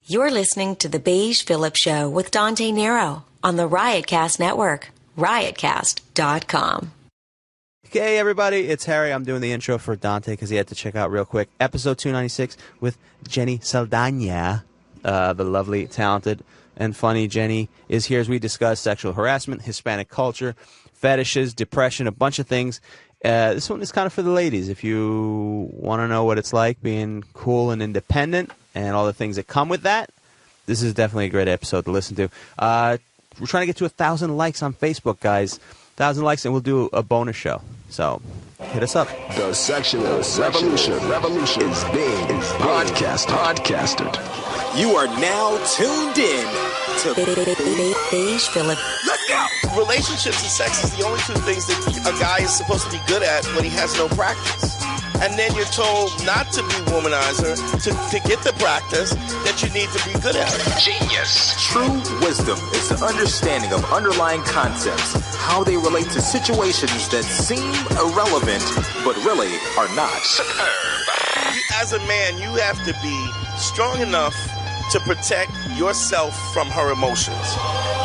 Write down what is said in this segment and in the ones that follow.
You're listening to the Beige Phillip Show with Dante Nero on the Riotcast Network, riotcast.com. Okay, everybody, it's Harry. I'm doing the intro for Dante because he had to check out real quick. Episode 296 with Jenny Saldaña, the lovely, talented, and funny Jenny is here as we discuss sexual harassment, Hispanic culture, fetishes, depression, a bunch of things. This one is kind of for the ladies. If you want to know what it's like being cool and independent and all the things that come with that, this is definitely a great episode to listen to. We're trying to get to 1,000 likes on Facebook, guys. 1,000 likes, and we'll do a bonus show. So, hit us up. The sexual revolution is being podcasted. You are now tuned in to Beige Phillip. Let's go! Relationships and sex is the only two things that a guy is supposed to be good at when he has no practice. And then you're told not to be womanizer, to get the practice that you need to be good at it. Genius. True wisdom is the understanding of underlying concepts, how they relate to situations that seem irrelevant, but really are not. Superb. As a man, you have to be strong enough to protect yourself from her emotions.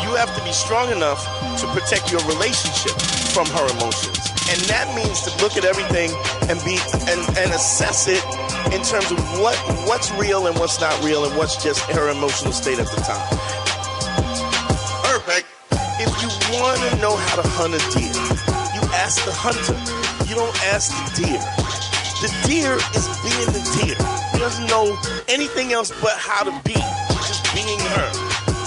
You have to be strong enough to protect your relationship from her emotions. And that means to look at everything and assess it in terms of what's real and what's not real and what's just her emotional state at the time. Perfect. If you want to know how to hunt a deer, you ask the hunter. You don't ask the deer. The deer is being the deer. He doesn't know anything else but how to be. She's just being her.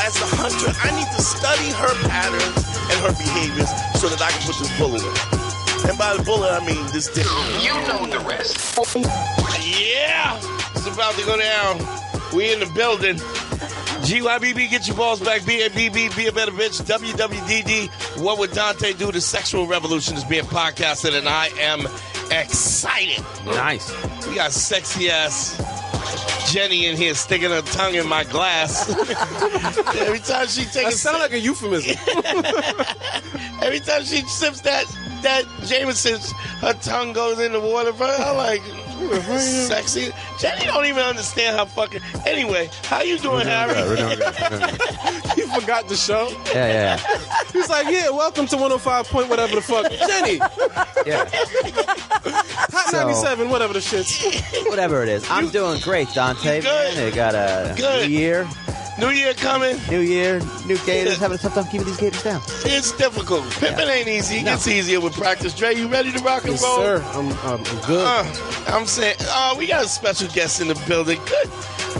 As a hunter, I need to study her patterns and her behaviors so that I can put this bullet in her. And by the bullet, I mean this dick. You know the rest. Yeah! It's about to go down. We in the building. GYBB, get your balls back. BABB, be a better bitch. WWDD, what would Dante do? The sexual revolution is being podcasted, and I am excited. Nice. We got sexy ass Jenny in here sticking her tongue in my glass. Every time she takes That sounds like a euphemism. Every time she sips that Jameson, her tongue goes in the water. I'm like, sexy. Jenny don't even understand how fucking. Anyway, how you doing, Harry? We're doing good. You forgot the show. Yeah. He's like, yeah, welcome to 105 point whatever the fuck. Jenny. Yeah. Hot 97, whatever the shit's. Whatever it is. I'm doing great, Dante. You good? Man, they got a Good. new year. New year coming. New year, new gators. Having a tough time keeping these gators down. It's difficult. Pimping ain't easy. It gets easier with practice. Dre, you ready to rock and Yes, roll? sir. I'm good. I'm saying, we got a special guest in the building. Good.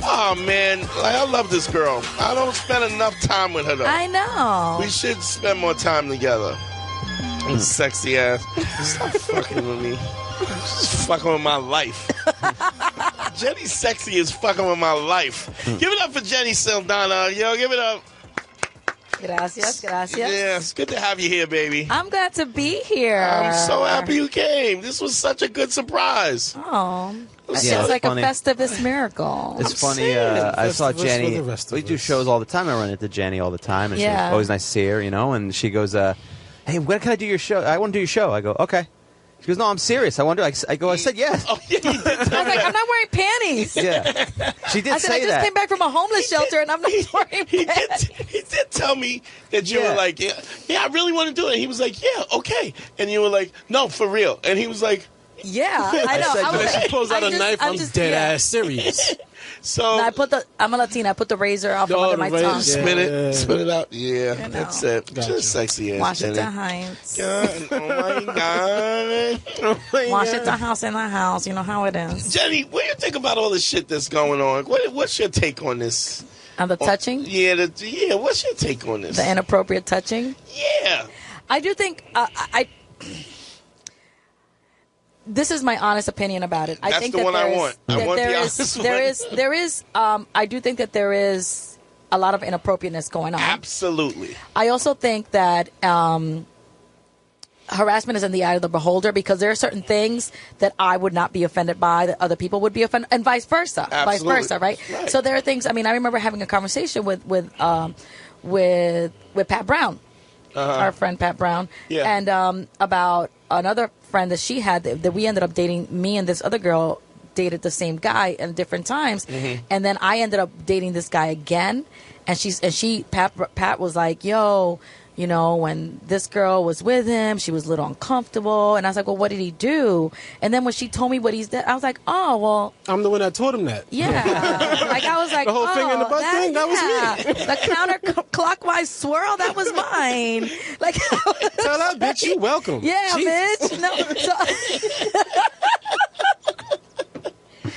Oh, man. Like, I love this girl. I don't spend enough time with her, though. I know. We should spend more time together. Sexy ass. Stop fucking with me. She's fucking with my life. Jenny sexy is fucking with my life. Give it up for Jenny Saldana. Yo, give it up. Gracias. Yeah, it's good to have you here, baby. I'm glad to be here. I'm so happy you came. This was such a good surprise. Oh, it's Yeah, like funny. a Festivus miracle. It's funny. saying, I saw Festivus for Jenny. the rest of We do us. shows all the time. I run into Jenny all the time, and Yeah. she's always nice to see her, And she goes, "Hey, when can I do your show? I want to do your show." I go, "Okay." She goes, "No, I'm serious. I wonder." I go, "I said yes." Oh, yeah, you did I was like, I'm not wearing panties. Yeah, she did I said, say I just that. came back from a homeless shelter and I'm not wearing He panties. did tell me that you Yeah. were like, yeah, I really want to do it. He was like, yeah, okay. And you were like, no, for real. And he was like, Yeah, I know. said I was When like, she pulls out a knife, I'm just- dead yeah. ass serious. so No, I'm a Latina. I put the razor off from Oh, under the my razor. tongue. Yeah. spit it out. Yeah, know. that's it. Gotcha. Just sexy ass. Washington Jenny. Heights. God, oh my God. Washington House in the house. You know how it is. Jenny, what do you think about all the shit that's going on? What's your take on this? And the touching, Yeah, what's your take on this? the inappropriate touching. Yeah. I do think this is my honest opinion about it. I That's think the that one I there is- want. I that want the there honest is- one. there is. I do think that there is a lot of inappropriateness going on. Absolutely. I also think that harassment is in the eye of the beholder because there are certain things that I would not be offended by that other people would be offended, and vice versa. Absolutely. Vice versa, right? So there are things. I mean, I remember having a conversation with Pat Brown, our friend Pat Brown, Yeah. and about another friend that she had that we ended up dating. Me and this other girl dated the same guy at different times, and then I ended up dating this guy again, and Pat was like, yo, you know, when this girl was with him, she was a little uncomfortable. And I was like, well, what did he do? And then when she told me what he's did, I was like, oh, well. I'm the one that taught him that. Yeah. Like, I was like, the whole finger in the butt thing, that was me. The counterclockwise swirl, that was mine. Like, tell that bitch you welcome. Yeah, Jesus. bitch.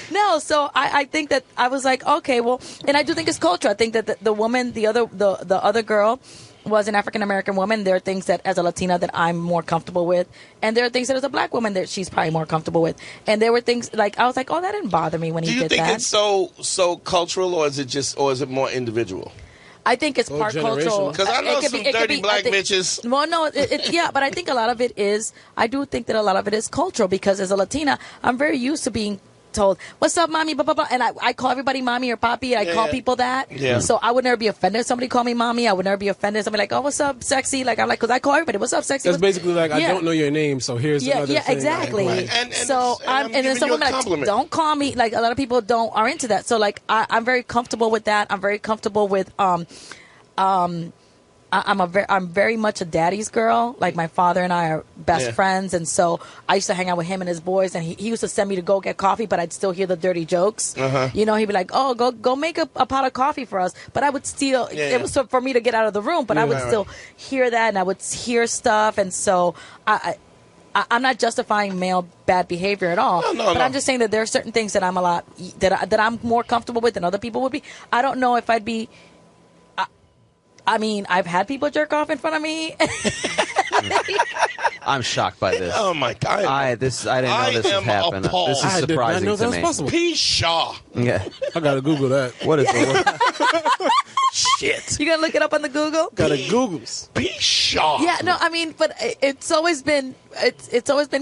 No, so I think that I was like, okay, well, and I do think it's culture. I think that the woman, the other girl, was an African American woman. There are things that as a Latina that I'm more comfortable with, and there are things that as a black woman that she's probably more comfortable with. And there were things like I was like, oh, that didn't bother me when he did that. Do you think it's so cultural, or is it more individual? I think it's part cultural. Because I know some dirty black bitches. Well, no, yeah, but I think a lot of it is. I do think that a lot of it is cultural because as a Latina, I'm very used to being told, what's up, mommy, blah, blah, blah. And I call everybody mommy or papi. I call people that. Yeah. So I would never be offended if somebody called me mommy. I would never be offended if somebody like, oh, what's up, sexy? Like, I'm like, because I call everybody, what's up, sexy? That's basically like, I don't know your name, so here's another thing. Yeah, exactly. Like, and then someone like, don't call me. Like, a lot of people are into that. So, like, I'm very comfortable with that. I'm very comfortable with, I'm very much a daddy's girl. Like my father and I are best friends, and so I used to hang out with him and his boys. And he used to send me to go get coffee, but I'd still hear the dirty jokes. You know, he'd be like, "Oh, go make a pot of coffee for us." But I would still. It was for me to get out of the room, but I would still hear that, and I would hear stuff, and so I'm not justifying male bad behavior at all. But I'm just saying that there are certain things that that I'm more comfortable with than other people would be. I don't know if I'd be. I mean, I've had people jerk off in front of me. I'm shocked by this. Oh my God! I didn't know this was happening. This is surprising to me. Pshaw. Yeah, I gotta Google that. What is it? Shit. You gotta look it up on the Google. Gotta Googles. Pshaw. Yeah, no, I mean, but it's always been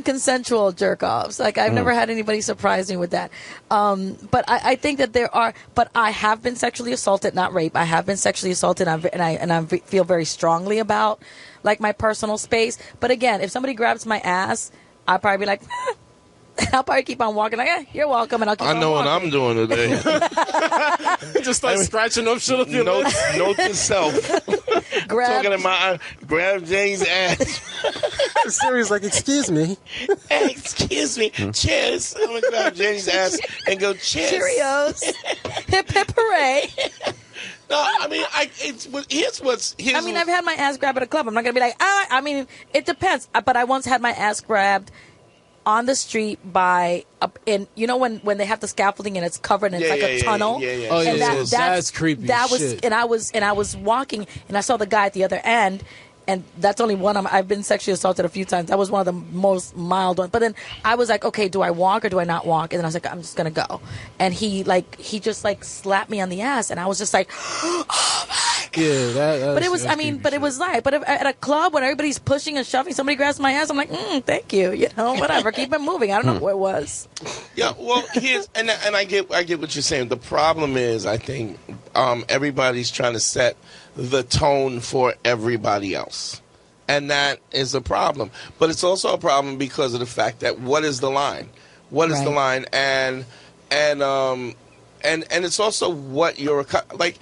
consensual jerk offs. Like I've never had anybody surprise me with that. But I think that there are. But I have been sexually assaulted, not rape. I have been sexually assaulted, and I feel very strongly about like my personal space. But again, if somebody grabs my ass, I'll probably be like. I'll probably keep on walking. Like, you're welcome, and I'll keep on walking. I know what I'm doing today. Just start scratching up shit up your note to self. Grab Jane's ass. Siri's like, excuse me. Excuse me. Cheers. I'm going to grab Jane's ass and go, cheers. Cheerios. Hip, hip, hooray. No, I mean, I've had my ass grabbed at a club. I'm not going to be like, I mean, it depends. But I once had my ass grabbed on the street by you know when they have the scaffolding and it's covered and it's like a tunnel. Oh yeah, that's creepy. That was shit. and I was walking and I saw the guy at the other end, and that's only one. I've been sexually assaulted a few times. That was one of the most mild ones. But then I was like, okay, do I walk or do I not walk? And then I was like, I'm just gonna go. And he just slapped me on the ass, and I was just like, oh my. Yeah, but it was. I mean, but it was like. But if, at a club when everybody's pushing and shoving, somebody grabs my ass. I'm like, thank you. You know, whatever. Keep it moving. I don't know what it was. Yeah. Well, here's and I get what you're saying. The problem is, I think everybody's trying to set the tone for everybody else, and that is a problem. But it's also a problem because of the fact that what is the line? What is the line? And it's also what you're like.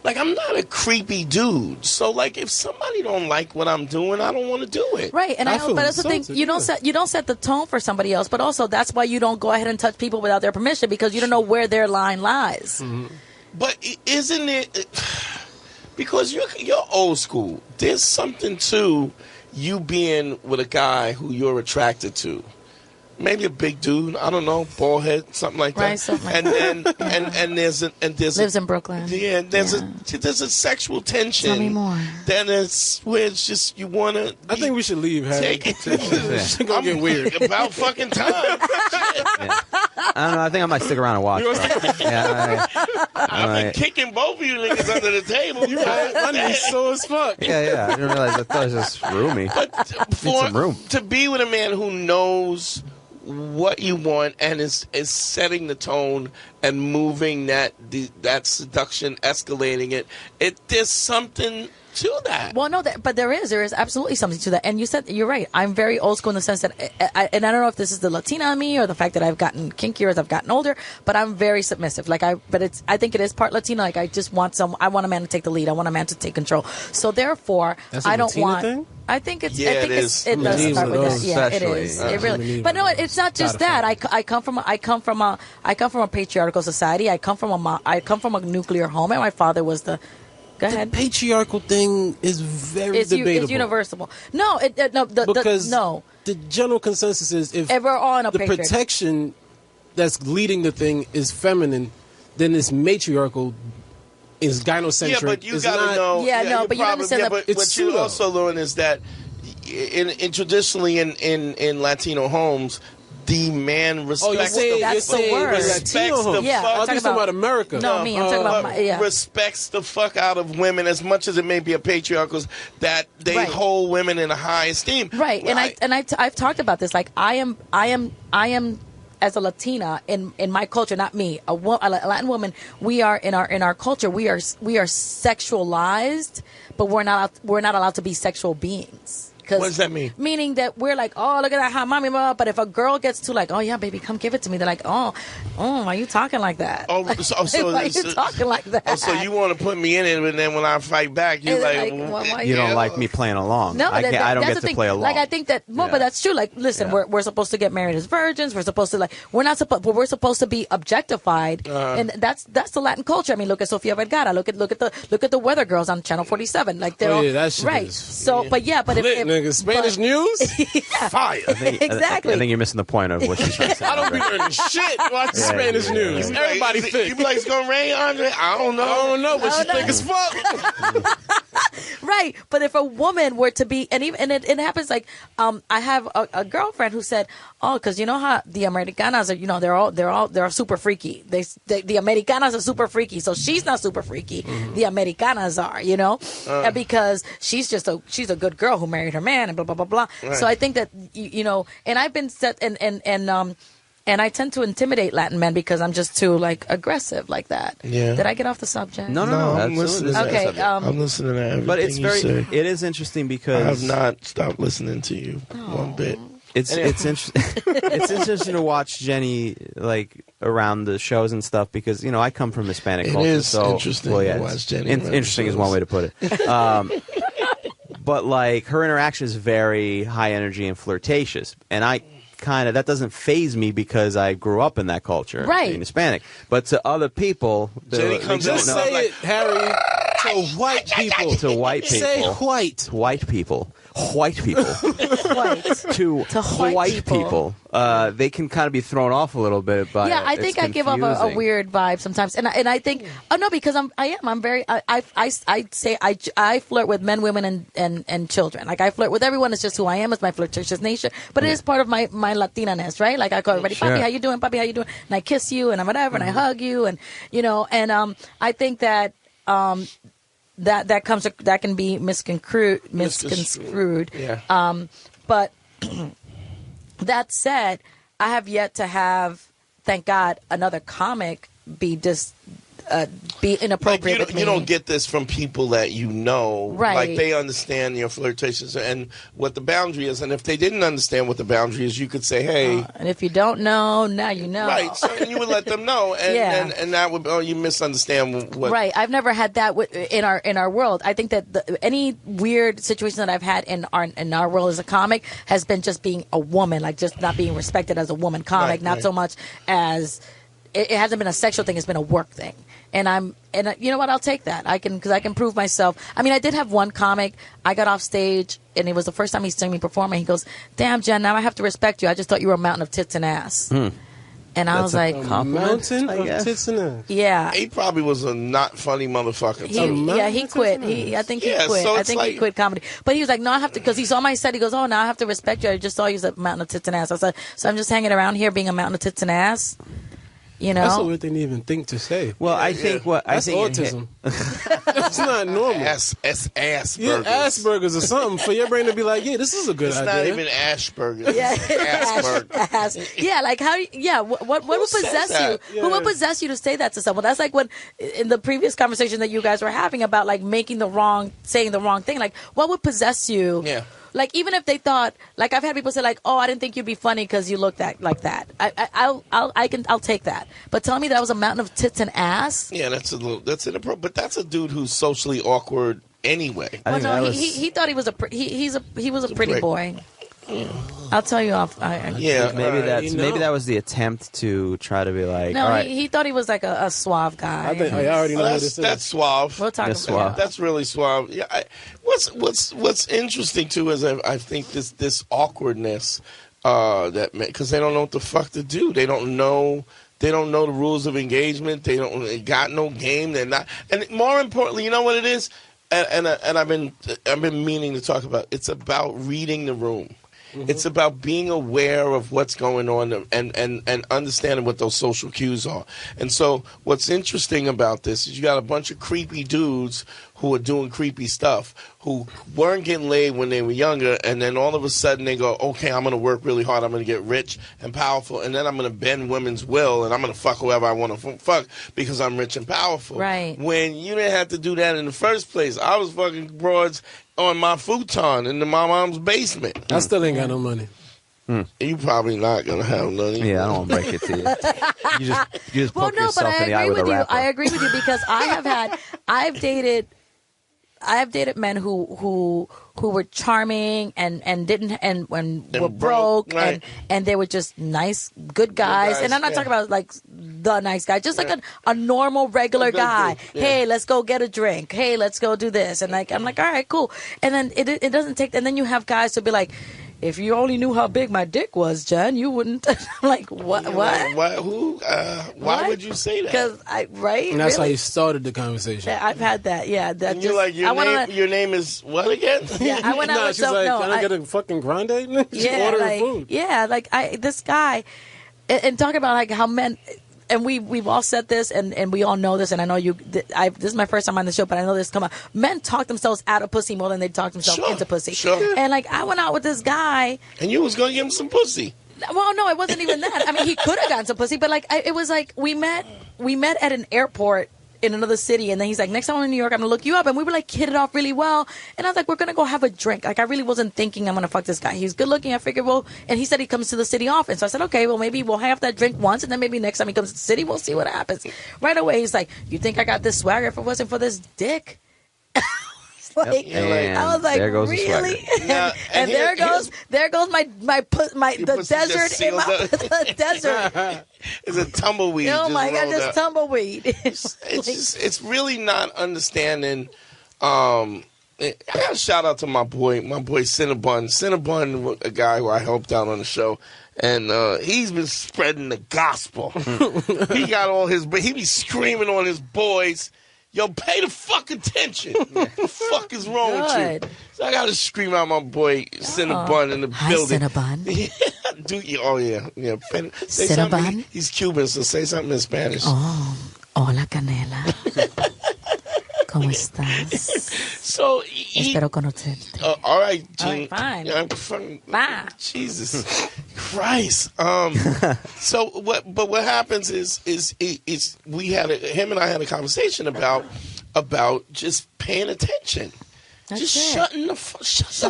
I'm not a creepy dude. So like, if somebody don't like what I'm doing, I don't want to do it. Right, and but that's the thing. You don't set the tone for somebody else. But also, that's why you don't go ahead and touch people without their permission, because you don't know where their line lies. Mm-hmm. But isn't it because you're old school? There's something to you being with a guy who you're attracted to. Maybe a big dude, I don't know, bald head, something like that. Right, something like that. And there's lives in Brooklyn. Yeah, there's a sexual tension. Tell me more. Then it's where it's just you want to. I think we should leave, Harry. It's gonna get weird. About fucking time. I don't know. I think I might stick around and watch. I've been kicking both of you niggas under the table. You right? My knee's sore as fuck. Yeah. I didn't realize. I thought it was just roomy. But to be with a man who knows what you want and is setting the tone and moving that seduction, escalating it. There's something to that. Well, no, but there is absolutely something to that. And you're right. I'm very old school in the sense that, and I don't know if this is the Latina in me or the fact that I've gotten kinkier as I've gotten older, but I'm very submissive. I think it is part Latina. Like I just want I want a man to take the lead. I want a man to take control. So therefore, I don't Latina want. Thing? I think it is. It does start with that. Yeah, it Especially. is. It really. But no, it's not just that. I come from a patriarchal society. I come from a nuclear home, and my father was the. Go ahead. The patriarchal thing is very debatable. It's universal. No, the general consensus is if we're all in a the patriarchy. protection that's leading the thing is feminine, then it's matriarchal. Is gynocentric. Yeah, but you gotta know. Yeah, no, but you understand that. But it's what you also learn is that in traditionally in Latino homes, the man respects That's the word. respects the Yeah, fuck. I'm talking about America. No, me. I'm talking about respects the fuck out of women as much as it may be a patriarchal, that they hold women in a high esteem. Right. And I've talked about this. Like I am as a Latina in my culture, not me, a Latin woman. We are in our culture. We are sexualized, but we're not allowed to be sexual beings. What does that mean? Meaning that we're like, oh, look at that hot mommy, mama. But if a girl gets to like, oh yeah, baby, come give it to me, they're like, oh, why are you talking like that? Oh, so why are you talking like that? Oh, so you want to put me in it, and then when I fight back, you're like why You don't like me playing along. No, I don't that's get the to play along. Like I think that, but that's true. Like, listen, we're supposed to get married as virgins. We're supposed to but we're supposed to be objectified, and that's the Latin culture. I mean, look at Sofia Vergara. Look at the Weather Girls on Channel 47. Like they're all that shit right. Is, so, but if Spanish news, fire. Exactly. I think you're missing the point of what she's trying to say. I don't be learning shit. Watch Spanish news. Everybody think. You be like, it's gonna rain, Andre? I don't know, but she think it's fuck. Right, but if a woman were to be, and it happens like, I have a girlfriend who said, oh, because you know how the Americanas are, they're super freaky. The Americanas are super freaky, so she's not super freaky. Mm-hmm. The Americanas are, and because she's a good girl who married her man and blah blah blah blah. Right. So I think that and I've been set and I tend to intimidate Latin men because I'm just too aggressive like that. Yeah. Did I get off the subject? No, I'm listening. Okay. I'm listening to everything. But it's you say. it is interesting because I have not stopped listening to you one bit. It's interesting. It's interesting to watch Jenny around the shows and stuff because I come from Hispanic culture. It is so, interesting to watch Jenny. Interesting is one way to put it. But her interaction is very high energy and flirtatious, and that doesn't faze me because I grew up in that culture, right? Being Hispanic, but to other people, Jenny comes just say it, Harry. To white people. To white people. Say white. White people. White people. To white people. They can kind of be thrown off a little bit by I think I give off a weird vibe sometimes, and I think because I'm very I flirt with men, women, and children. Like I flirt with everyone. It's just who I am. It's my flirtatious nature, but it is part of my Latina-ness, right? Like I call everybody, Papi, how you doing? Papi, how you doing? And I kiss you and whatever, and I hug you, and and I think that. That can be misconstrued. Yeah. But that said, I have yet to have, thank God, another comic be inappropriate with me. You don't get this from people that right? Like they understand your flirtations and what the boundary is. And if they didn't understand what the boundary is, you could say, "Hey." And if you don't know, now you know. Right. So you would let them know, and that would you misunderstand what. Right. I've never had that in our world. I think that any weird situation that I've had in our world as a comic has been just being a woman, just not being respected as a woman comic, not so much as. It hasn't been a sexual thing; it's been a work thing, and you know what? I'll take that. Because I can prove myself. I mean, I did have one comic. I got off stage, and it was the first time he's seen me perform, and he goes, "Damn, Jen, now I have to respect you. I just thought you were a mountain of tits and ass." And I was like, a mountain of tits and ass. Yeah. He probably was a not funny motherfucker. He quit. I think he quit. So I think he quit comedy. But he was like, no, I have to, because he saw my set. He goes, oh, now I have to respect you. I just saw you as a mountain of tits and ass. I said, so I'm just hanging around here being a mountain of tits and ass. You know, That's a weird thing to even think to say. Well, I think what I That's think autism. That's not normal. Asperger's. Yeah, Asperger's or something for your brain to be like, yeah, this is a good It's idea. not even Asperger's. Yeah, Asperger's. yeah, like how? Yeah, what would possess that? you? Who would possess you to say that to someone? That's like when in the previous conversation that you guys were having about like saying the wrong thing. Like, what would possess you? Yeah. Like even if they thought, like I've had people say, like, "Oh, I didn't think you'd be funny because you look like that." I'll take that. But telling me that was a mountain of tits and ass. Yeah, that's inappropriate. But that's a dude who's socially awkward anyway. I think Well, no, that was- he thought he was he was a pretty prick. boy. I'll tell you off. Yeah, maybe that was the attempt to try to be like, No, all right, he thought he was like a suave guy. I think I already know what this that's is. suave. We'll talk That's about suave. That's really suave. Yeah. What's interesting too is I think this awkwardness that because they don't know what the fuck to do. They don't know the rules of engagement. They got no game. They're not. And more importantly, you know what it is. And I've been meaning to talk about. It's about reading the room. Mm-hmm. It's about being aware of what's going on and understanding what those social cues are. And so what's interesting about this is you got a bunch of creepy dudes who are doing creepy stuff, who weren't getting laid when they were younger, and then all of a sudden they go, okay, I'm going to work really hard, I'm going to get rich and powerful, and then I'm going to bend women's will, and I'm going to fuck whoever I want to fuck because I'm rich and powerful. Right. When you didn't have to do that in the first place. I was fucking broads on my futon in my mom's basement. I still ain't got no money. You probably not going to have none. yeah, I don't want to break it to you. You just Well, poke no, but yourself in the eye I agree with a with you. rapper. I agree with you because I've dated men who were charming and didn't and were broke right. and they were just nice, good guys. And I'm not talking about like the nice guy, just like a normal, regular guy. dude, yeah. Hey, let's go get a drink. Hey, let's go do this. And like I'm like, all right, cool. And then it doesn't take. And then you have guys to be like, if you only knew how big my dick was, Jen, you wouldn't. I'm like, what? What? Why would you say that? Because right? And that's how Really? you started the conversation. Yeah, I've had that. Yeah, that And you're like, your name is what again? Yeah, I went out Nah, with she's some. like, No, can I get a fucking grande? She's yeah, ordering like, food. yeah, like this guy, and talking about like how men, and we've all said this, and we all know this, and I know you. This is my first time on the show, but I know this come out. Men talk themselves out of pussy more than they talk themselves into pussy. Sure. And like I went out with this guy. And you was gonna give him some pussy. Well, no, it wasn't even that. I mean, he could have gotten some pussy, but like it was like we met at an airport in another city, and then he's like, next time I'm in New York, I'm gonna look you up. And we were like hit it off really well, and I was like, we're gonna go have a drink. Like I really wasn't thinking I'm gonna fuck this guy. He's good looking. I figured, well, and he said he comes to the city often, so I said, okay, well maybe we'll have that drink once, and then maybe next time he comes to the city, we'll see what happens. Right away, he's like, you think I got this swagger if it wasn't for this dick? Like, And I was like, there goes the really? swagger. Yeah, and there goes the pussy just desert in my sealed up. the desert. It's a tumbleweed. Oh my god, rolled just up. tumbleweed. It's really not understanding. I got a shout out to my boy Cinnabon. Cinnabon, a guy who I helped out on the show, and he's been spreading the gospel. He got he be screaming on his boys. Yo, pay the fuck attention. What the fuck is wrong with you? So I got to scream out my boy Cinnabon in the building. Hi, Cinnabon. Do you? Oh, yeah. Say Cinnabon? something. He's Cuban, so say something in Spanish. Oh, hola Canela. ¿Cómo estás? So, Espero conocerte. all right, Gene. All right, fine. I'm fucking, Bye. Jesus Christ. So what happens is him and I had a conversation about just paying attention. That's just it. shut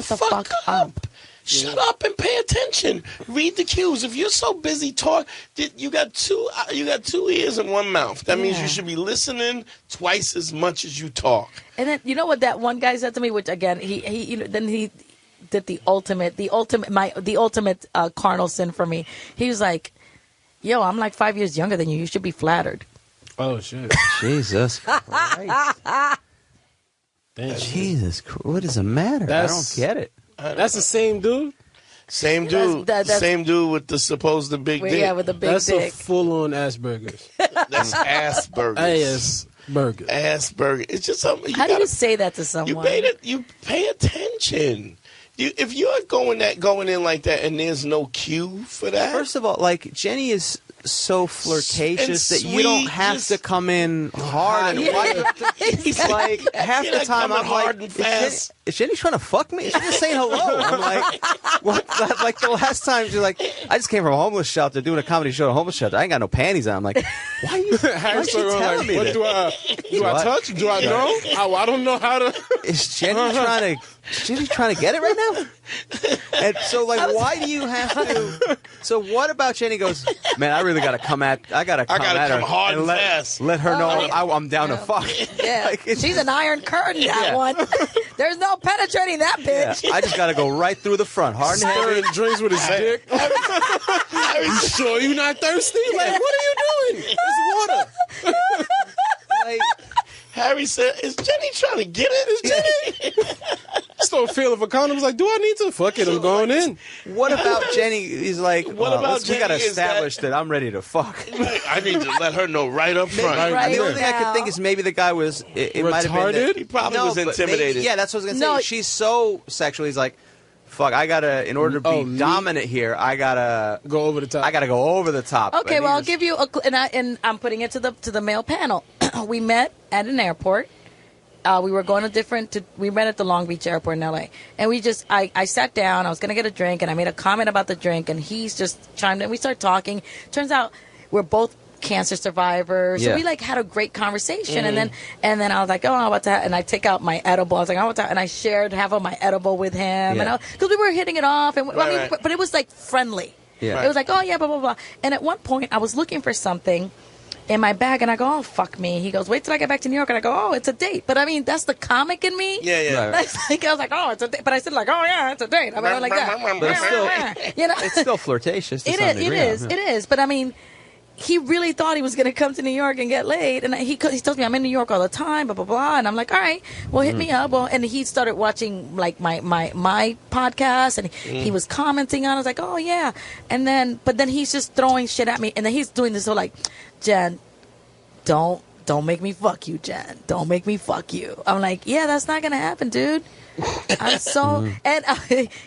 the fuck up. Shut up and pay attention. Read the cues. If you're so busy talking, you got two ears and one mouth. That means you should be listening twice as much as you talk. And then you know what that one guy said to me, which again he then he did the ultimate carnal sin for me. He was like, "Yo, I'm like 5 years younger than you. You should be flattered." Oh, shit. Jesus Christ. Damn. Jesus Christ. What is the matter? I don't get it. That's the same dude? Same dude. That's- Same dude with the supposed big dick. Yeah, with the big That's dick. a full-on Asperger's. That's Asperger's. Asperger. Asperger. It's just something. How do you say that to someone? You pay attention. If you're going in like that and there's no cue for that. First of all, like Jenny is so flirtatious that and you don't sweet, have just to come in hard. And He's like, half the time I'm hard like, and fast. is Jenny trying to fuck me? Is she just saying hello? I'm like, what? Like the last time she's like, I just came from a homeless shelter doing a comedy show at a homeless shelter. I ain't got no panties on. I'm like, why are you telling me what this? do I touch? Do I know? I don't know how to. Is Jenny trying to get it right now? And so, like, why do you have to? So, what about Jenny goes, man, I really got to come at her hard and fast. Let her know I'm down to fuck. Yeah, Like, she's an iron curtain, that one. There's no penetrating that bitch. I just got to go right through the front, hard and heavy. Stirring drinks with his dick. You sure you not thirsty? Like, what are you doing? It's water. Like, Harry said, "Is Jenny trying to get it? Is Jenny?" Still feel of a condom. Was like, do I need to? Fuck it, I'm going in. what about Jenny? He's like, What about we got to Jenny is establish that I'm ready to fuck. I need to let her know right up front. Right The only thing I could now. think is maybe the guy was it might have been that, He probably was but intimidated. maybe, yeah, that's what I was gonna say. No. She's so sexual. He's like, fuck, I gotta, in order to be me? dominant here, I gotta Go over the top. I gotta go over the top. Okay, And well, he I'll was- give you and I'm putting it to the male panel. We met at an airport. We were going we met at the Long Beach airport in LA. And I sat down, I was going to get a drink, and I made a comment about the drink, and he's just chimed in. We started talking. Turns out we're both cancer survivors. Yeah. So we like had a great conversation. And then I was like, oh, I'm about to, and I take out my edible. I was like, I'm about to, and I shared half of my edible with him. Yeah. Because we were hitting it off. And Right. but it was like friendly. Yeah. It was like, oh, yeah, blah, blah, blah. And at one point, I was looking for something in my bag, and I go, oh, fuck me. He goes, wait till I get back to New York. And I go, oh, it's a date. But I mean, that's the comic in me. Yeah. Right. That's like, I was like, oh, it's a date. But I said, like, oh, yeah, it's a date. I mean, like that. But it's still, You know? it's still flirtatious. To It some is. degree, It is. But I mean, he really thought he was going to come to New York and get laid. And he tells me, I'm in New York all the time, blah, blah, blah. And I'm like, all right, well, hit me up. Well, and he started watching, like, my podcast, and he was commenting on it. I was like, oh, yeah. And then, but then he's just throwing shit at me. And then he's doing this whole, like, Jen, don't make me fuck you, Jen. Don't make me fuck you. I'm like, yeah, that's not going to happen, dude. I'm so, and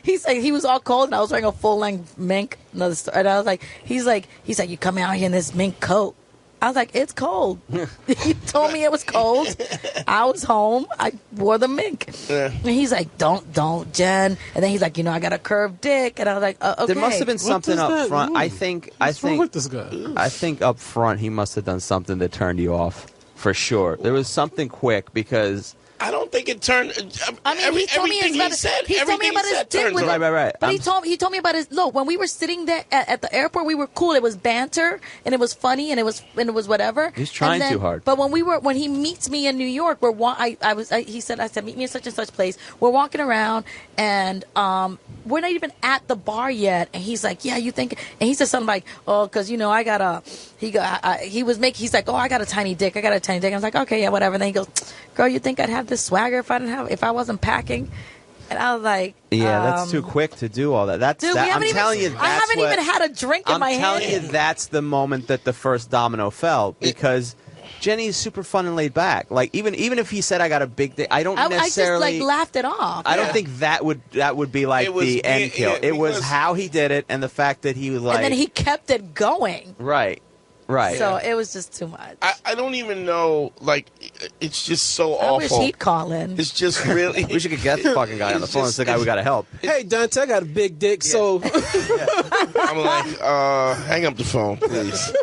he's like, he was all cold, and I was wearing a full length mink. Another story, and I was like, he's like, you come out here in this mink coat. I was like, it's cold. You told me it was cold. I was home. I wore the mink. Yeah. And he's like, don't, Jen. And then he's like, I got a curved dick. And I was like, okay. There must have been something does up that front. mean? I think What's wrong with this guy? I think up front he must have done something that turned you off for sure. There was something quick because I don't think it turned. I mean, he told me everything about he said. he told me everything about he his said dick turns with on. Right. But he told me about his look. When we were sitting there at the airport, we were cool. It was banter and it was funny and it was whatever. He's trying And then- too hard. But when he meets me in New York, he said meet me in such and such place. We're walking around and we're not even at the bar yet. And he's like, yeah, you think? And he said something like, oh, because I got a. He's like, oh, I got a tiny dick. I was like, okay, yeah, whatever. And then he goes, girl, you think I'd have this swagger if I wasn't packing? And I was like, yeah, that's too quick to do all that. dude, I'm telling you, I haven't even had a drink in my hand. I'm telling you, that's the moment that the first domino fell because Jenny is super fun and laid back. Like even if he said I got a big dick, I don't necessarily. I just laughed it off. I don't think that would be like the end kill. It was how he did it and the fact that he was like. And then he kept it going. Right. So it was just too much. I don't even know. Like, it's just so I awful. wish he'd call in. It's just really. We should get the fucking guy on the phone. It's the guy we got to help. Hey, Dante, I got a big dick, so I'm like, hang up the phone, please.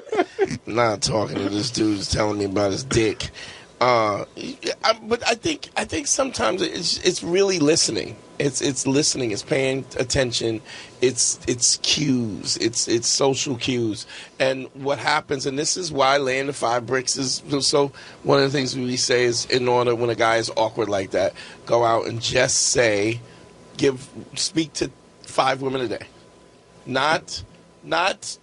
I'm not talking to this dude who's telling me about his dick. But I think sometimes it's really listening. It's listening. It's paying attention. It's cues. It's social cues. And what happens, and this is why laying the 5 bricks is so. One of the things we say is, in order when a guy is awkward like that, go out and just say, speak to 5 women a day, not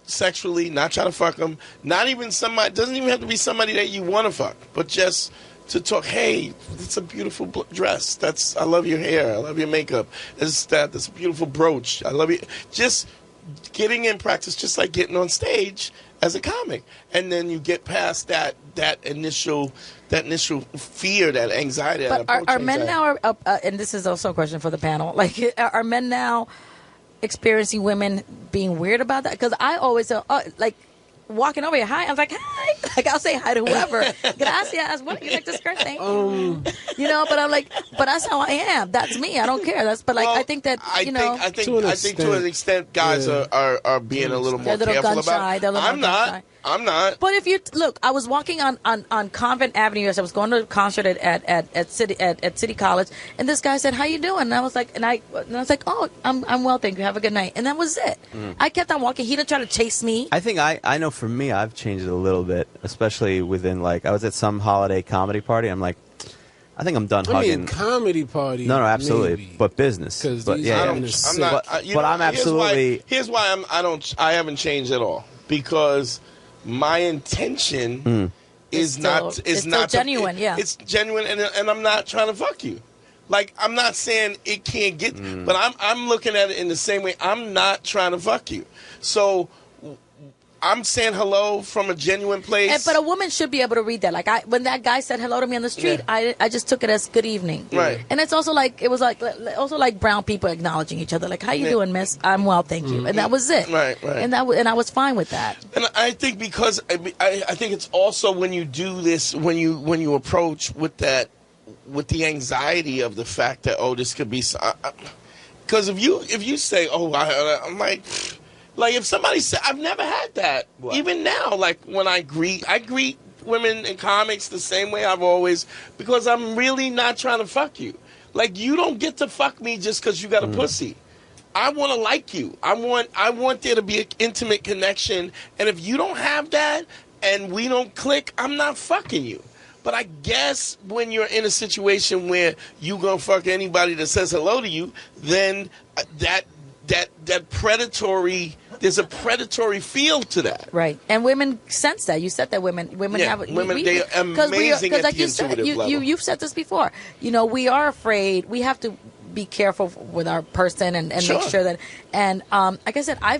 sexually, not trying to fuck them, not even somebody. Doesn't even have to be somebody that you want to fuck, but just to talk. Hey, it's a beautiful dress. I love your hair. I love your makeup. That's a beautiful brooch. I love you. Just getting in practice, just like getting on stage as a comic, and then you get past that initial fear, that anxiety. But are men now? And this is also a question for the panel. Like, are men now experiencing women being weird about that? Because I always like walking over here. Hi. I was like, hi. Like, I'll say hi to whoever. Gracias. What? You like this skirt? Thank you. You know, but I'm like, but that's how I am. That's me. I don't care. But like, I think that, I think to an extent, guys are being a little more careful about it. I'm not. But if you look, I was walking on Convent Avenue. I was going to a concert at City College, and this guy said, "How you doing?" And I was like, "Oh, I'm well, thank you. Have a good night." And that was it. I kept on walking. He didn't try to chase me. I think I know for me, I've changed it a little bit, especially within like I was at some holiday comedy party. I'm like, I think I'm done hugging. I mean, comedy party. No, absolutely, maybe. but business. But yeah, I'm not. But I'm absolutely. Here's why I haven't changed at all, because my intention is not genuine. It's genuine, and I'm not trying to fuck you. Like, I'm not saying it can't get, but I'm looking at it in the same way. I'm not trying to fuck you. So I'm saying hello from a genuine place. But a woman should be able to read that. Like, when that guy said hello to me on the street, I just took it as good evening. Right. And it's also like, it was like, also like brown people acknowledging each other. Like, how you doing, miss? I'm well, thank you. And that was it. Right. And I was fine with that. And I think because, I think it's also when you do this, when you approach with the anxiety of the fact that, oh, this could be, because if you say, oh, I'm like if somebody said, I've never had that. What? Even now, like when I greet women in comics the same way I've always, because I'm really not trying to fuck you. Like, you don't get to fuck me just because you got a pussy. I want to like you. I want there to be an intimate connection. And if you don't have that and we don't click, I'm not fucking you. But I guess when you're in a situation where you gonna fuck anybody that says hello to you, then that predatory, there's a predatory feel to that. Right. And women sense that. You said that women have it. They're amazing at the intuitive level. You've said this before. You know, we are afraid. We have to be careful with our person and make sure that. And like I said, I'll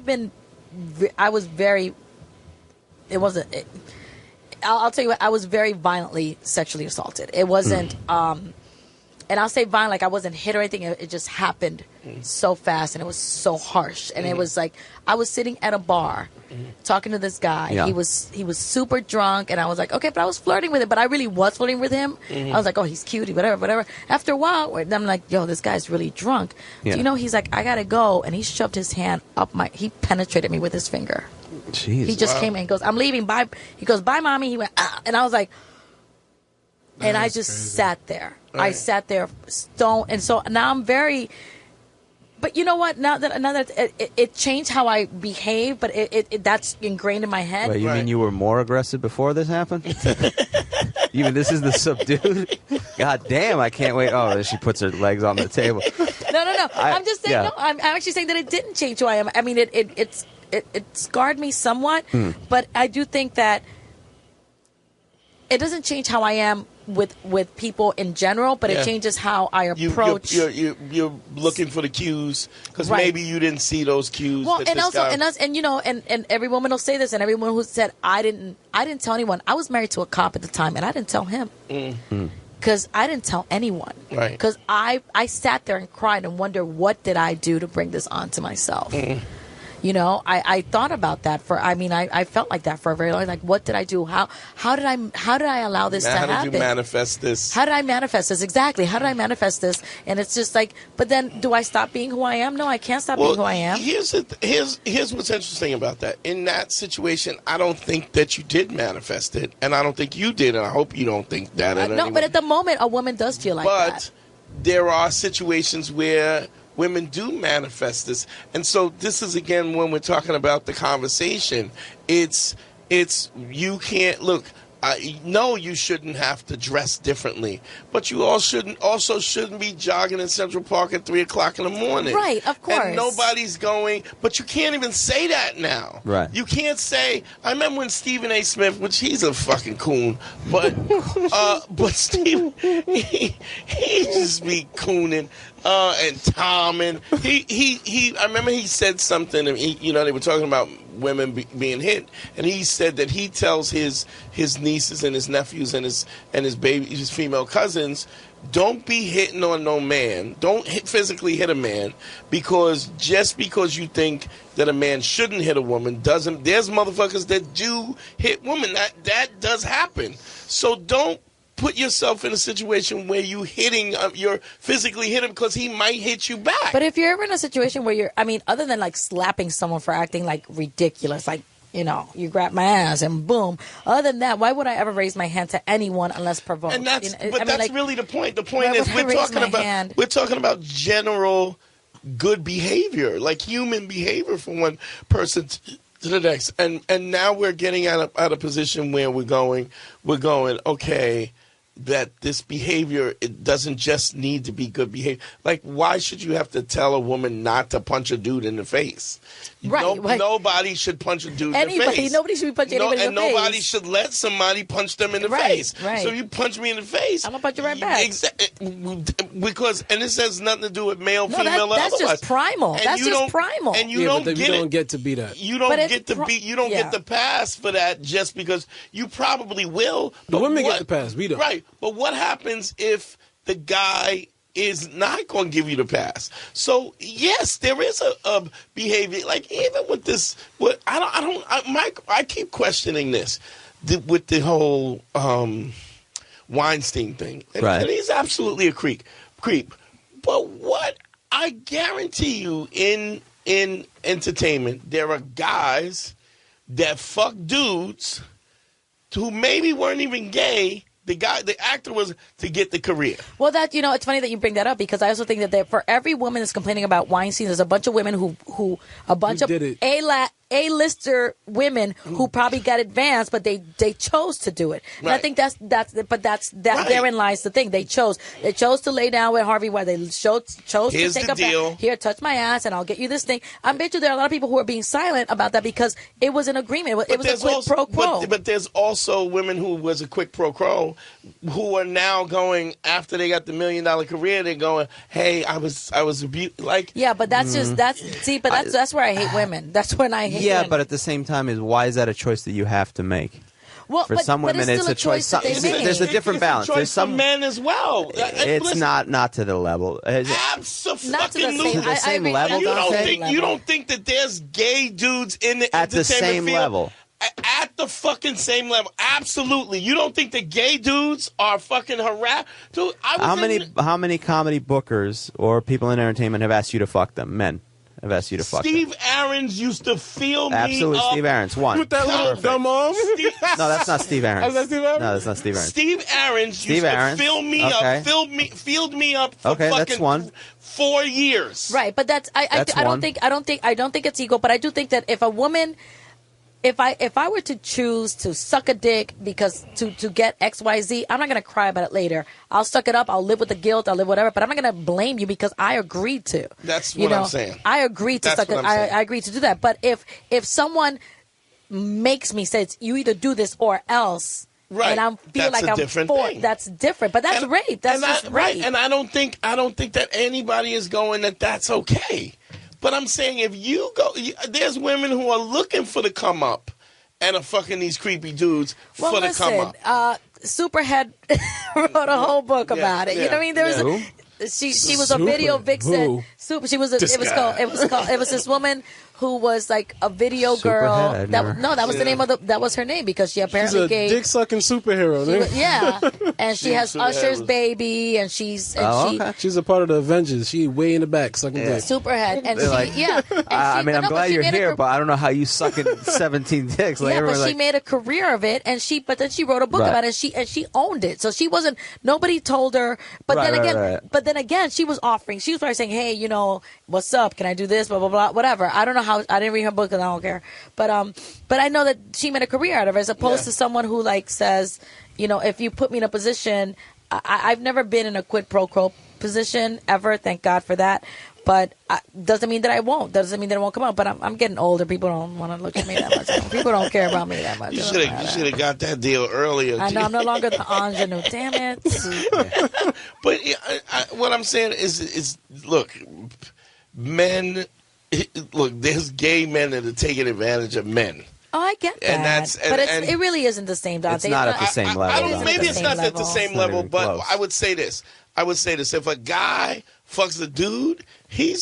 tell you what, I was very violently sexually assaulted. It wasn't, and I'll say violent, like I wasn't hit or anything. It just happened so fast, and it was so harsh. And it was like, I was sitting at a bar talking to this guy. Yeah. He was super drunk, and I was like, okay, but I was flirting with him, but I really was flirting with him. I was like, oh, he's cute, whatever. After a while, I'm like, yo, this guy's really drunk. Yeah. Do you know, he's like, I gotta go. And he shoved his hand up he penetrated me with his finger. Jeez, he just came in and goes, I'm leaving, bye. He goes, bye, mommy. He went, ah. And I was like, and I just sat there. Right. I sat there stone. And so now I'm very, but you know what? Now that it changed how I behave, but that's ingrained in my head. Wait, you mean you were more aggressive before this happened? Even this is the subdued? God damn, I can't wait. Oh, she puts her legs on the table. No. I'm just saying, no, I'm actually saying that it didn't change who I am. I mean, it scarred me somewhat, but I do think that it doesn't change how I am with people in general, but it changes how I approach. You're looking for the cues because maybe you didn't see those cues. Well, and you know, and every woman will say this, and everyone who said I didn't tell anyone. I was married to a cop at the time, and I didn't tell him because I didn't tell anyone. Right? Because I sat there and cried and wondered what did I do to bring this on to myself. You know, I thought about that I felt like that for a very long time. Like, what did I do? How did I allow this to happen? How did you manifest this? How did I manifest this? Exactly. How did I manifest this? And it's just like, but then do I stop being who I am? No, I can't stop being who I am. Here's what's interesting about that. In that situation, I don't think that you did manifest it, and I don't think you did, and I hope you don't think that. No, but at the moment, a woman does feel like that. But there are situations where women do manifest this. And so this is, again, when we're talking about the conversation, it's you can't, look, no, you shouldn't have to dress differently, but you also shouldn't be jogging in Central Park at 3 o'clock in the morning. Right, of course. And nobody's going, but you can't even say that now. Right. You can't say, I remember when Stephen A. Smith, which he's a fucking coon, but Stephen, he just be cooning. And Tom, and he I remember he said something, and they were talking about women being hit, and he said that he tells his nieces and his nephews and his female cousins, don't be hitting on no man. Don't physically hit a man, because just because you think that a man shouldn't hit a woman doesn't. There's motherfuckers that do hit women. That does happen. So don't put yourself in a situation where you're physically hitting because he might hit you back. But if you're ever in a situation where other than like slapping someone for acting like ridiculous, like, you grab my ass and boom. Other than that, why would I ever raise my hand to anyone unless provoked? And that's really the point. The point is we're talking about general good behavior, like human behavior from one person to the next. And now we're getting at a position where we're going, okay, that this behavior, it doesn't just need to be good behavior. Like, why should you have to tell a woman not to punch a dude in the face? Right. Nobody should punch a dude in the face. Nobody should be punching anybody in the face. And nobody should let somebody punch them in the face. Right. So you punch me in the face, I'm going to punch you right back. Because this has nothing to do with male, female, or that's otherwise. just primal. And that's just primal. And you don't get to be that. You don't get to be. You don't get the pass for that just because you probably will. The women get the pass. We don't. Right. But what happens if the guy is not going to give you the pass? So yes, there is a behavior, like even with this. I keep questioning this with the whole Weinstein thing, and he's absolutely a creep. But what I guarantee you, in entertainment, there are guys that fuck dudes who maybe weren't even gay. The actor was to get the career. Well, it's funny that you bring that up, because I also think that for every woman that's complaining about Weinstein, there's a bunch of women who a bunch of A-lister women who probably got advanced, but they chose to do it. And I think that's therein lies the thing. They chose to lay down with Harvey while they chose Here's to take the deal. Here, touch my ass and I'll get you this thing. I bet you there are a lot of people who are being silent about that because it was an agreement. It was a quid pro quo. But there's also women who was a quid pro quo who are now going, after they got the $1 million career, they're going, hey, I was abused. Like, yeah, but that's that's where I hate women. That's when I hate women. But at the same time, why is that a choice that you have to make? Well, for some women, it's a choice. There's a different balance. There's some men as well. It's not to the level. Absolutely not to the same level. You don't think that there's gay dudes in the at the same field? level? At the fucking same level, absolutely. You don't think the gay dudes are fucking harassed? Dude, how many comedy bookers or people in entertainment have asked you to fuck them? Men have asked you to fuck them. Steve Aarons used to feel me Absolutely, up. Steve Aarons, one. With that little dumb arm? No, that's not Steve Aarons. Is that Steve Aarons? No, that's not Steve Aarons. Steve Aarons used to fill me up, filled me up for fucking 4 years. Right, but I don't think it's ego, but I do think that if a woman, if I were to choose to suck a dick because to get XYZ, I'm not going to cry about it later. I'll suck it up. I'll live with the guilt. I'll live whatever. But I'm not going to blame you because I agreed to. That's what I'm saying. I agreed to suck it. I agreed to do that. But if someone makes me say, you either do this or else, right, and I feel like I'm thing. That's different. But that's rape. That's just rape. Right, and I don't think that anybody is going that's okay. But I'm saying if you go, there's women who are looking for the come up and are fucking these creepy dudes for the come up. Superhead wrote a whole book about it. You know what I mean? There was she was a video vixen. It was this woman who was like a video girl. That was the name of that was her name because she apparently she's a dick sucking superhero. And she has Usher's baby, and she's a part of the Avengers. She way in the back sucking dick. Superhead, and I'm glad you're here, but I don't know how you sucking 17 dicks. Like, but she made a career of it, and then she wrote a book about it, and she owned it. So she wasn't. Nobody told her. But then again, she was offering. She was probably saying, "Hey, what's up? Can I do this? Blah blah blah. Whatever." I don't know how. I didn't read her book, and I don't care. But I know that she made a career out of it, as opposed to someone who says, if you put me in a position, I've never been in a quid pro quo position ever. Thank God for that. But doesn't mean that I won't. Doesn't mean that it won't come out. But I'm getting older. People don't want to look at me that much. People don't care about me that much. You should have got that deal earlier. I know. I'm no longer the ingenue. Damn it. But what I'm saying is look, men look, there's gay men that are taking advantage of men. Oh, I get that. But it really isn't the same, Dante. It's not at the same level. Maybe it's not at the same level, but I would say this. If a guy fucks a dude, he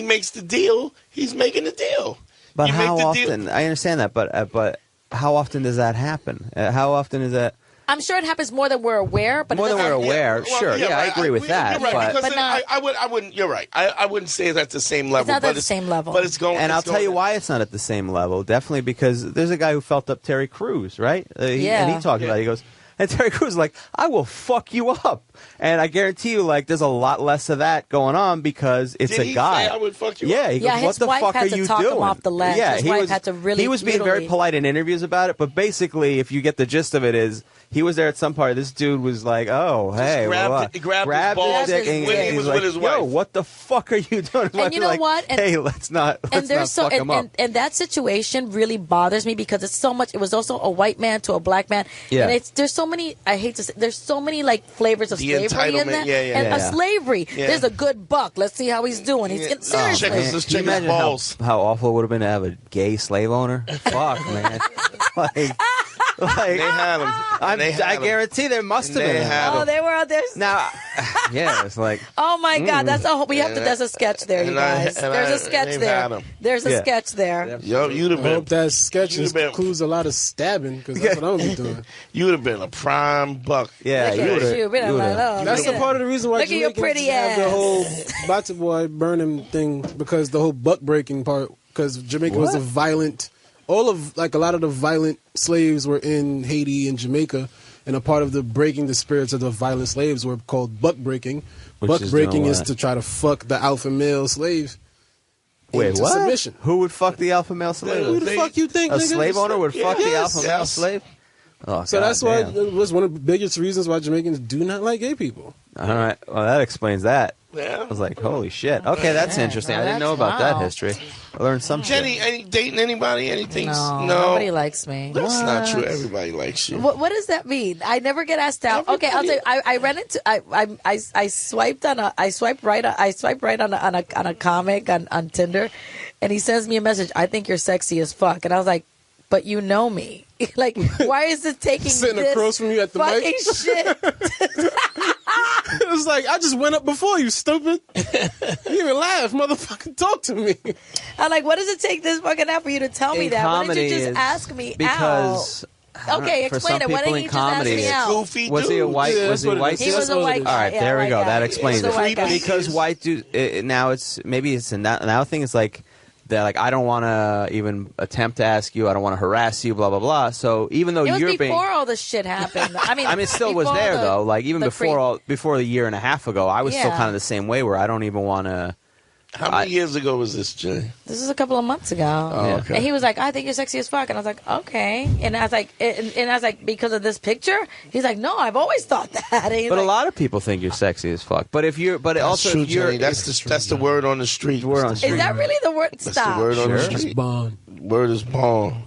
makes the deal, he's making the deal. But how often? I understand that, but how often does that happen? How often is that? I'm sure it happens more than we're aware. But more than we're aware, sure. Yeah, I agree with that. You're right, but I wouldn't. You're right. I wouldn't say it's at the same level. It's not at the same level. But it's going. And I'll tell you why it's not at the same level. Definitely because there's a guy who felt up Terry Crews, right? And he talked about it. He goes, and Terry Crews is like, I will fuck you up. And I guarantee you, like, there's a lot less of that going on because it's a guy. Say I would fuck you yeah, up? he goes, what the fuck are you doing? Him off the ledge. Yeah, his wife had to really. He was being very polite in interviews about it, but basically, if you get the gist of it, is he was there at some party. This dude was like, "Oh, hey," grabbed his dick when he was with his wife. Yo, what the fuck are you doing? And you know what? Hey, let's not fuck him up. And that situation really bothers me because it's so much. It was also a white man to a black man. Yeah. And there's so many. I hate to say. There's so many like flavors of slavery in that. And slavery. Yeah. There's a good buck. Let's see how he's doing. He's getting seriously. Let's check his balls. How awful it would have been to have a gay slave owner. Fuck, man. Like, they had him. I guarantee there must have been. They were out there. Now, yeah, it's like. Oh my God, that's a we have to. There's a sketch there, you guys. There's a sketch there. There's a sketch there. Yo, you'd have been. I hope that sketch includes a lot of stabbing because that's what I'm gonna be doing. You would have been a prime buck. Yeah, you would have. That's the part of the reason why look at your pretty ass. The whole Bata Boy burning thing because the whole buck breaking part because Jamaica was a violent. A lot of the violent slaves were in Haiti and Jamaica, and a part of the breaking the spirits of the violent slaves were called buck breaking. Buck breaking is to try to fuck the alpha male slave. Wait, what? Submission. Who would fuck the alpha male slave? Who the fuck you think? A slave owner would fuck the alpha male slave? Oh, so that's why it was one of the biggest reasons why Jamaicans do not like gay people. All right. Well, that explains that. Yeah. I was like, holy shit. Okay, that's interesting. I didn't know about that history. I learned something. Jenny, dating anybody? Anything? No. Nobody likes me. That's not true. Everybody likes you. What does that mean? I never get asked out. Okay, I'll tell you. I ran into. I swiped on a. I swiped right on a comic on Tinder, and he sends me a message. I think you're sexy as fuck, and I was like, but you know me. Like, why is it taking sitting this across from you at the fucking mic? shit? It was like, I just went up before you, stupid. You even laugh, motherfucker. Talk to me. I'm like, what does it take this fucking out for you to tell me that? Why didn't you just ask me because out? Okay, explain it. Why didn't you just ask me out? Goofy was he a white? Yeah, was he white? He was a white guy. All right, there we go. Guy. That explains it. Because Guy. white dude. Now it's maybe it's now thing is like. They're like, I don't want to even attempt to ask you. I don't want to harass you. Blah blah blah. So even though it was you're before all this shit happened. I mean, it still was there though. Like even before the year and a half ago, I was still kind of the same way where I don't even want to. How many years ago was this, Jay? This is a couple of months ago. Oh, okay. And he was like, I think you're sexy as fuck. And I was like, okay. And I was like, because of this picture? He's like, no, I've always thought that. But a lot of people think you're sexy as fuck. But if you're, but that's also true, if you're, Jenny. That's the word on the street. Word on the street. Is that really the word? That's Stop. the word on the It's street. Bond. Word is born.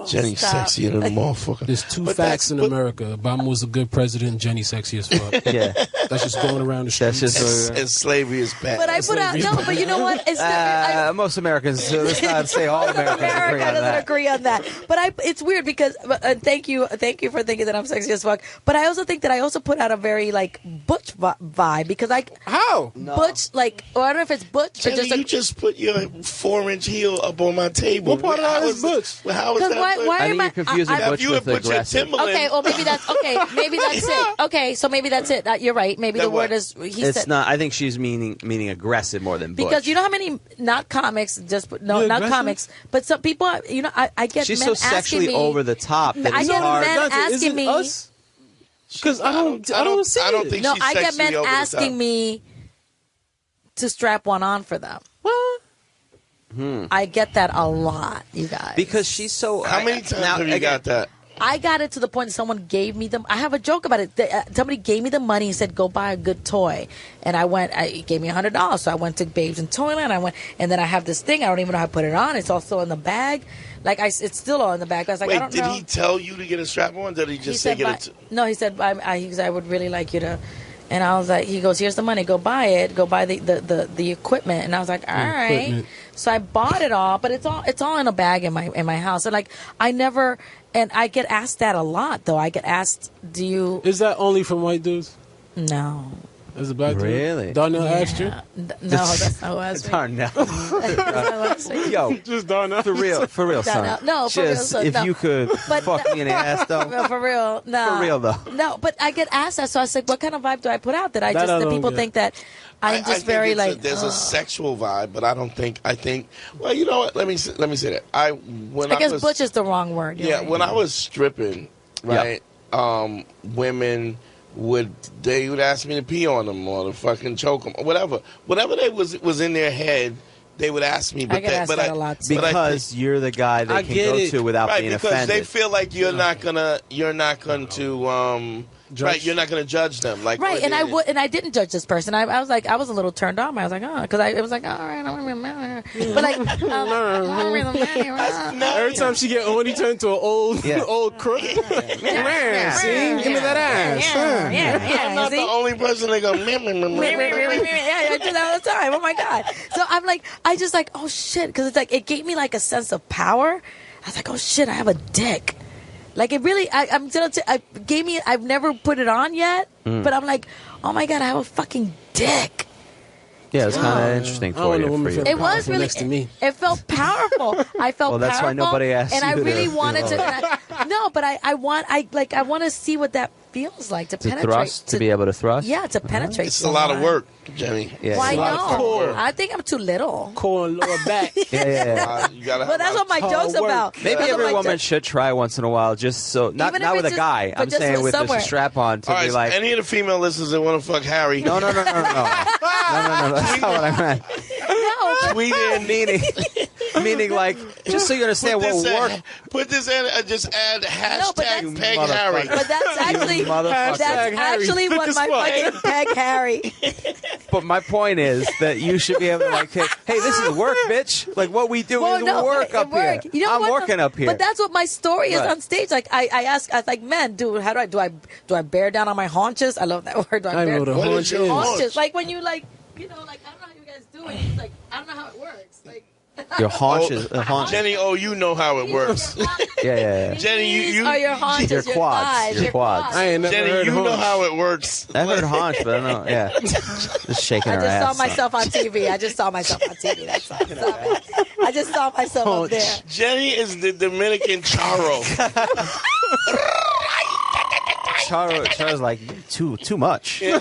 Jenny's Stop. sexier than a motherfucker. There's two facts in America. Obama was a good president. Jenny sexy as fuck. Yeah. That's just going around the street. That's just. And slavery is bad. But I put out no. But you know what? It's most Americans. So let's not say all Americans America agree on doesn't that. agree on that. But it's weird because thank you for thinking that I'm sexy as fuck. But I also think that I also put out a very like butch vibe because How? butch like I don't know if it's butch Jenny, or just you just put your 4-inch heel up on my table. What part of that is butch? How is that? why I am think you're confusing I- butch you with had put your aggressive. Timberland. Okay, well maybe that's it. Okay, so maybe that's it. You're right. Maybe That the word what? is he It's said not. I think she's meaning aggressive more than butch. because you know how many not comics not aggressive? comics, but some people I get she's men so asking sexually me, over the top that I it's get hard. men asking me. Because I don't see I don't it. think No, she's I get sexually men over the top. asking me to strap one on for them. What? I get that a lot, you guys. Because she's so. How many times have you got that? I got it to the point that someone gave me them. I have a joke about it. Somebody gave me the money and said, "Go buy a good toy," and I went. He gave me $100, so I went to Beige and Toyland. And then I have this thing. I don't even know how to put it on. It's also in the bag. It's still all in the bag. I was like, I Wait, don't did know. he tell you to get a strap on? Did he just say said, get it? no, he said, I would really like you to And I was like, he goes, here's the money, go buy it, go buy the equipment. And I was like, all right. So I bought it all, but it's all in a bag in my house. And like, I never, and I get asked that a lot though. I get asked, do you? Is that only from white dudes? No. As a black dude? Really? Darnell asked you? No, that's not who asked me. Darnell. That's not who Yo, Just Darnell. for real, son. Darnell. No, for real, Just son, if no. you could But fuck me in the ass, though. For real, no. For real, though. No, but I get asked that, so I was like, what kind of vibe do I put out? That don't people get. think that I'm just I think very it's like. there's a sexual vibe, but I think. Well, you know what? Let me say that. I guess was, butch is the wrong word. Yeah, Right? when I was stripping, right? Women would ask me to pee on them or to fucking choke them or whatever they was in their head. They would ask me, I get asked that a lot too. Because you're the guy they can go to without right, being because offended. they feel like you're not going to right, you're not going to judge them, like Right, and I didn't judge this person. I was like, I was a little turned on. I was like, oh, because it was like, all right, I'm gonna be mad. But like, Every time she get on, he turn to an old crook. Man, see? Give me that ass. I'm not the only person that go, Yeah, I do that all the time. Oh my god! So I'm like, I just like, oh shit, because it's like it gave me like a sense of power. I was like, oh shit, I have a dick. Like it really, I'm gonna. Gave me. I've never put it on yet, but I'm like, oh my god, I have a fucking dick. Yeah, it's kind of interesting for you. It was really. Next to me. It felt powerful. I felt. Well, that's powerful, why nobody asked and you I to, really you wanted know. to. No, but I want to see what that feels like to penetrate. Thrust, to be able to thrust? Yeah, to penetrate. it's a lot of someone. work, Jenny. Yeah. Why It's a lot of no? fucking work. I think I'm too little. Core and lower back. Yeah. You gotta But have that's a what my lot of joke's hard work. about. Maybe That's what every my woman joke- should try once in a while, just so not Even if with it's a guy. just- I'm but just saying with with a somewhere. strap on to All be right, like, any of the female listeners that want to fuck Harry, no. No, that's not what I meant. No, tweet in. Meaning, like, just so you understand what work. Put this in. Just add No, but hashtag that's- Peg Motherfucker. Harry. but that's actually motherfucker. that's actually Thick what as my fuck. fucking peg Harry. But my point is that you should be able to, like, hey, this is work, bitch. Like, what we do is work up here. You know I'm what? working up here. But that's what my story is Right. on stage. Like I was like, man, dude, how do I bear down on my haunches? I love that word. Do I bear know the What haunch is your is. haunch? haunches? Like when you like, you know, like I don't know how you guys do it. It's like I don't know how it works. Like Your haunches. Haunch. Jenny, you know how it works. Yeah. Jenny, you are your haunches, Your quads, thighs, your quads. I ain't never Jenny, heard you know haunch. how it works. I've heard haunch, but I don't know. Yeah. Just shaking I her just ass. saw myself on TV. I just saw myself on TV. That's all. I just saw myself up there. Jenny is the Dominican Charo. Char's like, too much. Too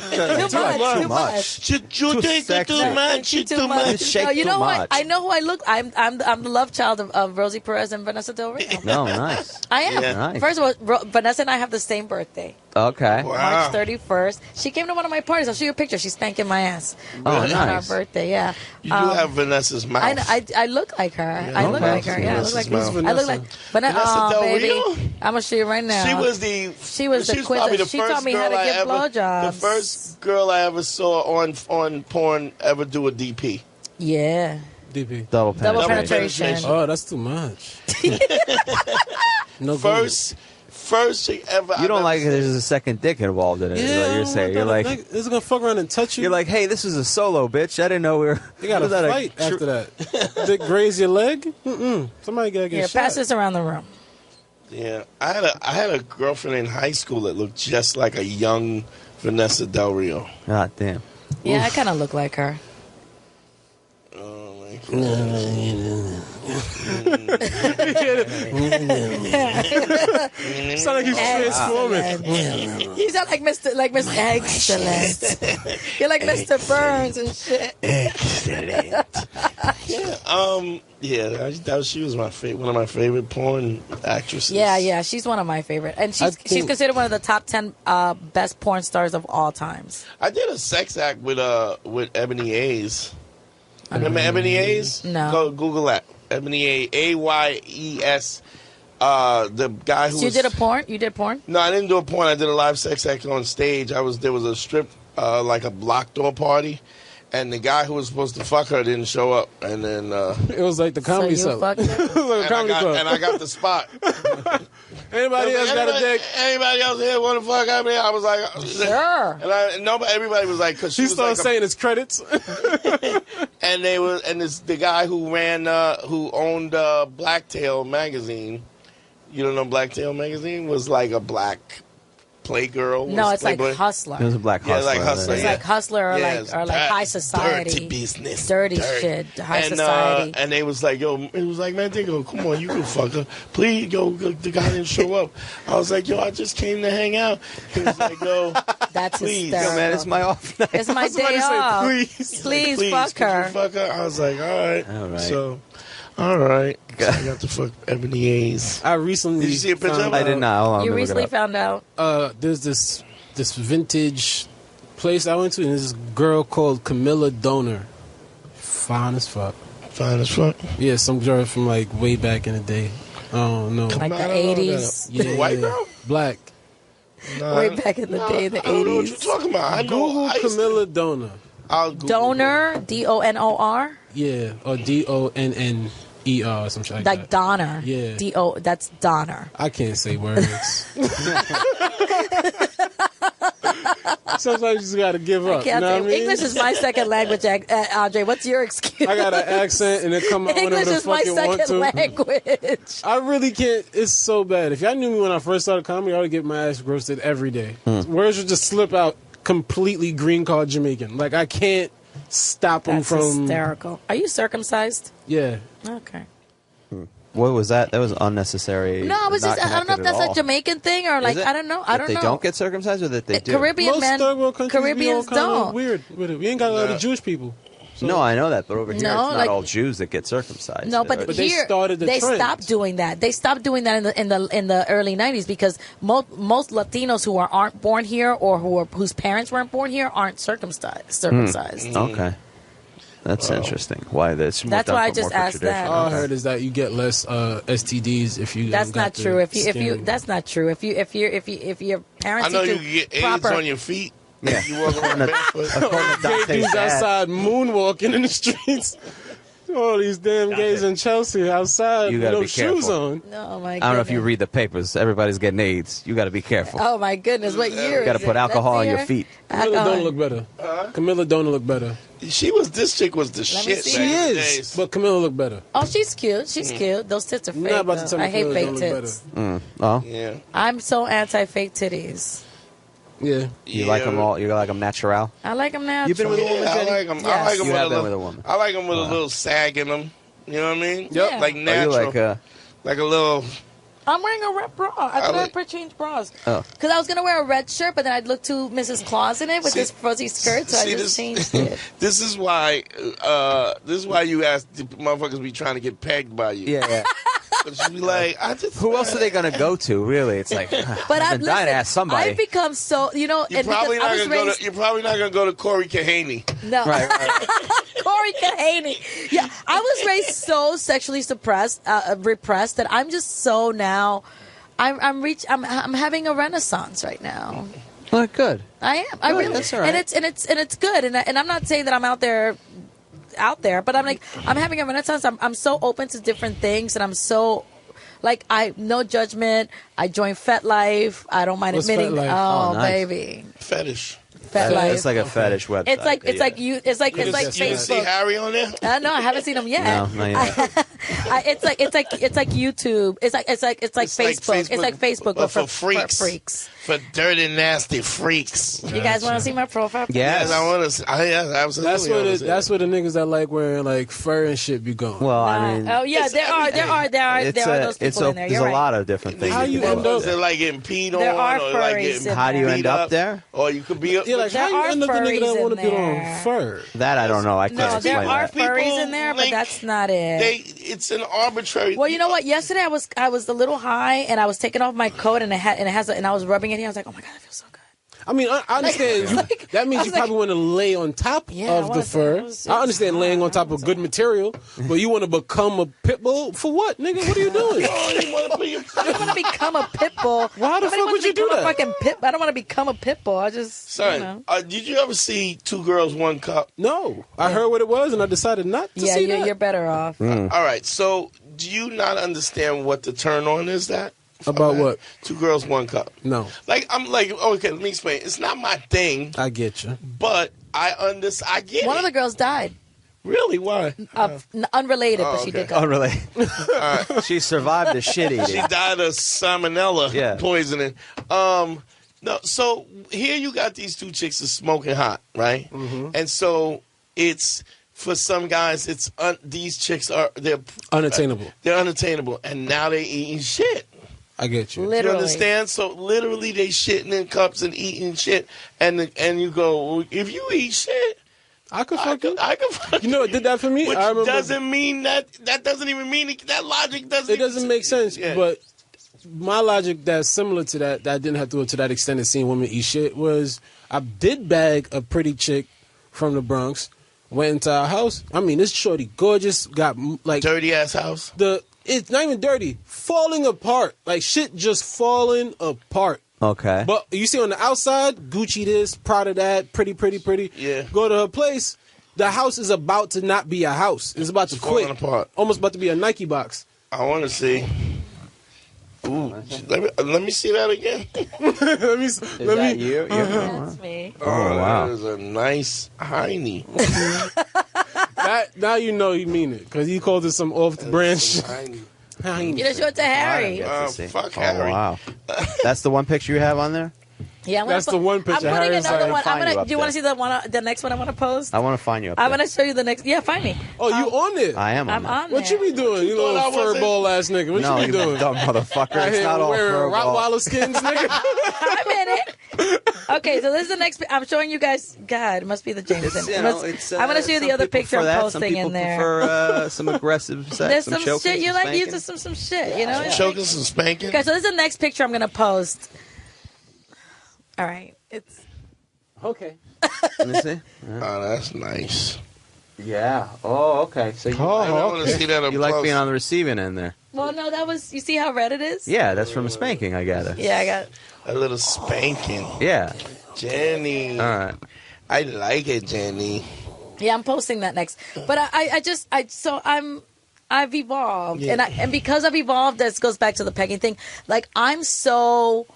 much. You think sexy. too much. Too much. Shake No, you too know what? much. I know who I look. I'm the love child of Rosie Perez and Vanessa Del Rio. No, nice. I am. Yeah. Nice. First of all, Vanessa and I have the same birthday, Okay. Wow. March 31st. She came to one of my parties. I'll show you a picture. She's spanking my ass Oh, on our nice. birthday. Yeah. You do have Vanessa's mouth. I look like her. I look okay. like her. Yeah, I look like Vanessa's her. mouth. I look like Vanessa oh, Del baby. Rio? I'm gonna show you right now. She was the quiz. probably the She first taught me how to girl I give ever- blowjobs. The first girl I ever saw on porn ever do a DP. Yeah. DP. Double Double penetration. penetration. Oh, that's too much. No First she ever. You don't like it. There's a second dick involved in it. Is what you're saying. You're like, this is gonna fuck around and touch you. you're like, hey, this is a solo, bitch. I didn't know we were. you gotta was that a fight after that. Dick graze your leg? Somebody gotta get Here, shot. pass this around the room. Yeah, I had a girlfriend in high school that looked just like a young Vanessa Del Rio. God damn. Yeah, I kind of look like her. Oh my God. Sound like he's transforming. You sound like Mr. Excellent. You're like Mr. Burns and shit. She was one of my favorite porn actresses. Yeah, she's one of my favorite, and she's considered one of the top 10 best porn stars of all times. I did a sex act with Ebony Ayes. Remember Ebony Ayes? No. Go Google that. Ebony Ayes. The guy who So you did a porn? You did porn? No, I didn't do a porn. I did a live sex act on stage. There was a strip, like a block door party, and the guy who was supposed to fuck her didn't show up. And then It was like the comedy so you show. fucked It her? was like a comedy club. and I got the spot. Anybody else got a dick? Anybody else here want to fuck? I mean, I was like, Sure. And everybody was like, because she He was started like saying his credits. and the guy who who owned Blacktail magazine. You don't know Blacktail magazine was like a black Playgirl. No, it's Playboy. like Hustler. It was a black hustler. Yeah, like Hustler. It's Yeah. like Hustler or Yes, like high society. dirty business, Dirty shit, high society. And they was like, yo, it was like, man, they go, come on, you can fuck her. Please, yo, the guy didn't show up. I was like, yo, I just came to hang out. He was like, yo, That's please. hysterical. Yo, man, it's my off night. It's my Somebody day say, off. please. Please fuck could you her. fuck her? I was like, all right. All right. So, all right. So I got to fuck Ebony A's. I recently Did you see a picture found of it? I did not. Hold on, You let me look it recently up. found out. There's this vintage place I went to, and there's this girl called Camilla Donor. Fine as fuck. Fine as fuck. Yeah, some girl from like way back in the day. I don't know. Like the I don't know 80s. that. The white girl? Black. Way back in the day, the I don't know what you're 80s. talking about. I know. Google I used to- Camilla Donor. I'll Google Donor, DONOR, Yeah, or DONNER or some shit like like that. Donner. Yeah. That's Donner. I can't say words. Sometimes you just gotta give up. You Can't know say- what I mean? English is my second language, Andre. What's your excuse? I got an accent and it come out whenever English the is my fuck you want second to. language. I really can't. It's so bad. If y'all knew me when I first started comedy, I would get my ass roasted every day. Words would just slip out completely green card Jamaican. Like I can't stop them That's from. hysterical. Are you circumcised? Yeah. Okay. What was that? That was unnecessary. No, I was not just, I don't know if connected that's at a all. Jamaican thing or like, Is it? I don't know. That I don't know. They don't get circumcised, or that they do. Caribbean Most men, third world countries Caribbeans be all kind of don't. weird with it. We ain't got a lot of Jewish people. No, I know that, but over here No, it's not like- all Jews that get circumcised. No, but But they here started the they trend. stopped doing that. They stopped doing that in the early '90s because most Latinos who aren't born here or whose parents weren't born here aren't circumcised. Okay, that's interesting. Why that's more That's done why I for just more for asked that. tradition. All I heard is that you get less STDs if you. That's got not the true. If you skin. that's not true. If your parents I know teach you get AIDS proper, on your feet. Yeah. You walk around barefoot. According to Gay Dante's dudes dad, outside moonwalking in the streets. All these damn gays in Chelsea outside You with gotta no be shoes careful. on. Oh my! I don't know if you goodness. read the papers. Everybody's getting AIDS. You got to be careful. Oh my goodness! What year? You got to is put it? alcohol Let's on see your here. feet. Camilla Alcohol. don't look better. Camilla don't look better. This chick was the me shit. see. She back in the is, days. but Camilla look better. Oh, she's cute. She's cute. Those tits are fake. You're not about to though. tell me I hate Camilla fake don't look tits. Oh, Yeah. I'm so anti-fake titties. Yeah. you like them all? You like them natural? I like them now. You've been with a woman, Yeah, I Jenny? like them. Yes. I like them You with have a been little, with a woman. I like them with a little sag in them. You know what I mean? Yep. Like Are you natural. like a little. I'm wearing a red bra. I thought I'd change bras. Oh. Because I was going to wear a red shirt, but then I'd look too Mrs. Claus in it with See- this fuzzy skirt, so I see just this- changed it. This is why. This is why you ask the motherfuckers be trying to get pegged by you. Yeah, yeah. But you be like, I just. Who else are they gonna go to? Really, it's like. But I've been dying to ask somebody. I've become so, You're and probably because I not was gonna go raised, to. You're probably not gonna go to Corey Kahaney. no. Right, right. Corey Kahaney. Yeah, I was raised so sexually repressed that I'm just so now. I'm having a renaissance right now. Well, good. I am. I Good, really. that's all right. And it's good. And I'm not saying that I'm out there, but I'm having a renaissance. I'm so open to different things, and I'm so. No judgment. I joined FetLife. I don't mind What's admitting. FetLife? Oh, Oh, nice. baby, Fetish. FetLife. It's like a fetish website. It's like it's like You just See Facebook. Harry on there? No, I haven't seen them yet. No, not yet. It's like YouTube. It's like Facebook. It's like Facebook, but for freaks. For freaks. For dirty, nasty freaks. You guys want to see my profile? Yes. Yes, I want to. Yes, absolutely. That's where the niggas that like wearing like fur and shit be going. Well, I mean, Oh yeah, there are those people in there. There's You're a right. lot of different things. How you can end do. up- Is it like getting peed on? There are or like furries getting in How do you there. end beat up there? Or you could be. Yeah, like There how you are end up the nigga that furries want to in put on there. fur? That I don't know. I can't No, there explain are that. People furries in there, but link- that's not it. It's an arbitrary. Well, you know what? Yesterday I was a little high and I was taking off my coat and and I was rubbing it here. I was like, oh my god, it feels so good. I mean, I understand. That means I you was probably want to lay on top Yeah, I of the was- fur. I was- I understand laying on top of good material, but you want to become a pit bull for what, nigga? What are you doing? You want to be. I don't want to become a pit bull. Why the Nobody fuck wants would to you do become a that? fucking pit. I don't want to become a pit bull. I just, Son, did you ever see Two Girls, One Cup? No, I heard what it was, and I decided not to yeah, see that. you're better off. All right, so do you not understand what the turn on is? That About what? 2 girls, 1 cup. No. Like, I'm like, okay, let me explain. It's not my thing, I get you. but I get One it. of the girls died. Really? Why? Unrelated, but she okay. did go. Unrelated. She survived the shit She eating. died of salmonella poisoning. No, so here you got these 2 chicks that's smoking hot, right? Mm-hmm. And so it's, for some guys, it's these chicks they're unattainable. They're unattainable, and now they eating shit. I get you. Literally. You understand? So literally, they shitting in cups and eating shit, and you go, well, if you eat shit, I could fuck you. I could fuck You know what did that for me? Which I remember, doesn't mean that doesn't even mean that logic doesn't. It doesn't make sense. Yeah. But my logic that's similar to that I didn't have to go to that extent of seeing women eat shit was I did bag a pretty chick from the Bronx. Went into our house. I mean, this shorty gorgeous. Got like dirty ass house. It's not even dirty. Falling apart. Like shit just falling apart. Okay. But you see on the outside, Gucci this, Prada that, pretty. Yeah. Go to her place, the house is about to not be a house. It's about to quit. Falling apart. Almost about to be a Nike box. I want to see. Ooh, let me see that again. let me. Is that you? That's me. Oh, wow. That is a nice hiney. Now you know you mean it because he called it some off the brand shit. You just showed it to Harry. Fuck Harry. Wow. That's the one picture you have on there? Yeah, That's the one picture. I'm putting Harry's another like, one. Do you want to see the next one I want to post? I want to find you up I'm there. going to show you the next. Yeah, find me. Oh, you on it? I am on I'm there. on What there. you be doing? You little furball ass nigga. What No, you be doing? dumb motherfucker. I It's not all wearing furball. Rottweiler skins, nigga. I'm in it. Okay, so this is the next. I'm showing you guys. God, it must be the Jameson. It's, you know, it's, I'm going to show you the some other people picture prefer I'm that. Some posting people in there. prefer some aggressive sex. There's some choking, shit you some like. spanking. Use some shit. You know. Some choking, some spanking. Okay, so this is the next picture I'm going to post. All right, it's. Okay. Let me see. Oh, that's nice. Yeah. Oh, okay. So you, I want to see that up you like close. being on the receiving end there. Well, no, that was. You see how red it is? Yeah, that's from a spanking, I gather. Yeah, I got. A little spanking. Yeah. Jenny. All right. I like it, Jenny. Yeah, I'm posting that next. But I've evolved, Yeah. and because I've evolved, this goes back to the pegging thing. Like I'm so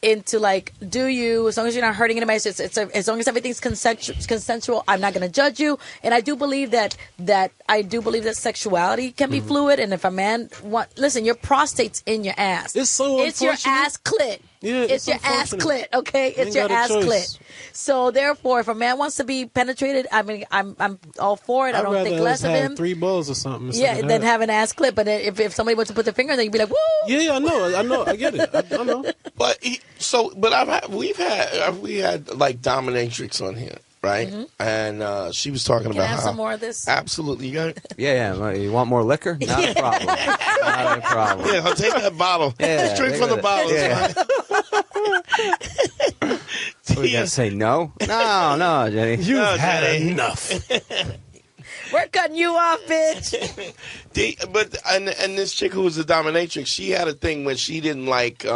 into like, do you, as long as you're not hurting anybody, as long as everything's consensual, I'm not going to judge you. And I do believe that sexuality can be fluid. And if a man listen, your prostate's in your ass. It's so It's your unfortunate. ass clit. Yeah, it's your ass unfortunate. clit. Okay, it's Ain't your got a ass choice. clit. So therefore, if a man wants to be penetrated, I mean, I'm all for it. I I'd don't rather think less us of have him. 3 balls or something. instead Yeah, of then that. have an ass clip. But if somebody wants to put their finger in there, you'd be like, woo! Yeah, I know. I get it. I know. But we had like dominatrix on here, right? And she was talking Can I about have how some more of this? absolutely you got it. Yeah. You want more liquor? Not a problem. Not a problem. Yeah, I'll take that bottle. Yeah, Just drink take from the it. bottle. Yeah. It's We gotta say no? No, Jenny. You've No, had Jenny. enough. We're cutting you off, bitch. And this chick who was a dominatrix, she had a thing when she didn't like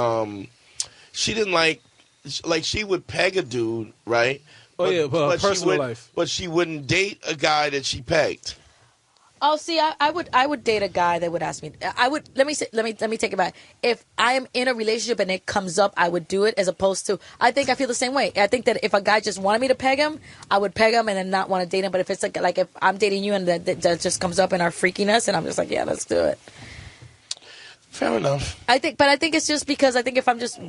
she would peg a dude, right? But she personal would- life. But she wouldn't date a guy that she pegged. Oh, see, I would date a guy that would ask me. I would let me take it back. If I am in a relationship and it comes up, I would do it. As opposed to, I feel the same way. I think that if a guy just wanted me to peg him, I would peg him and then not want to date him. But if it's like if I'm dating you and that just comes up in our freakiness, and I'm just like, yeah, let's do it. Fair enough. I think it's just because I think if I'm just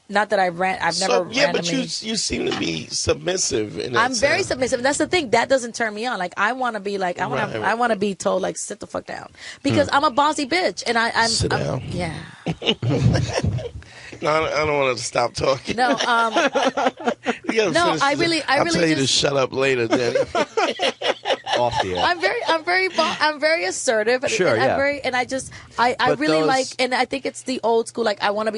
not that I've never yeah, but randomly. you seem to be submissive. In that I'm very sense. submissive. That's the thing. That doesn't turn me on. Like I want to be like I want to be told like sit the fuck down because I'm a bossy bitch and I'm Sit down. Yeah. No, I don't want to stop talking. No. You gotta No, finish I this. really I'll tell you to just- shut up later, Jenny. Off the air. I'm very assertive. Sure, and yeah. I But really those- like, and I think it's the old school. Like I want to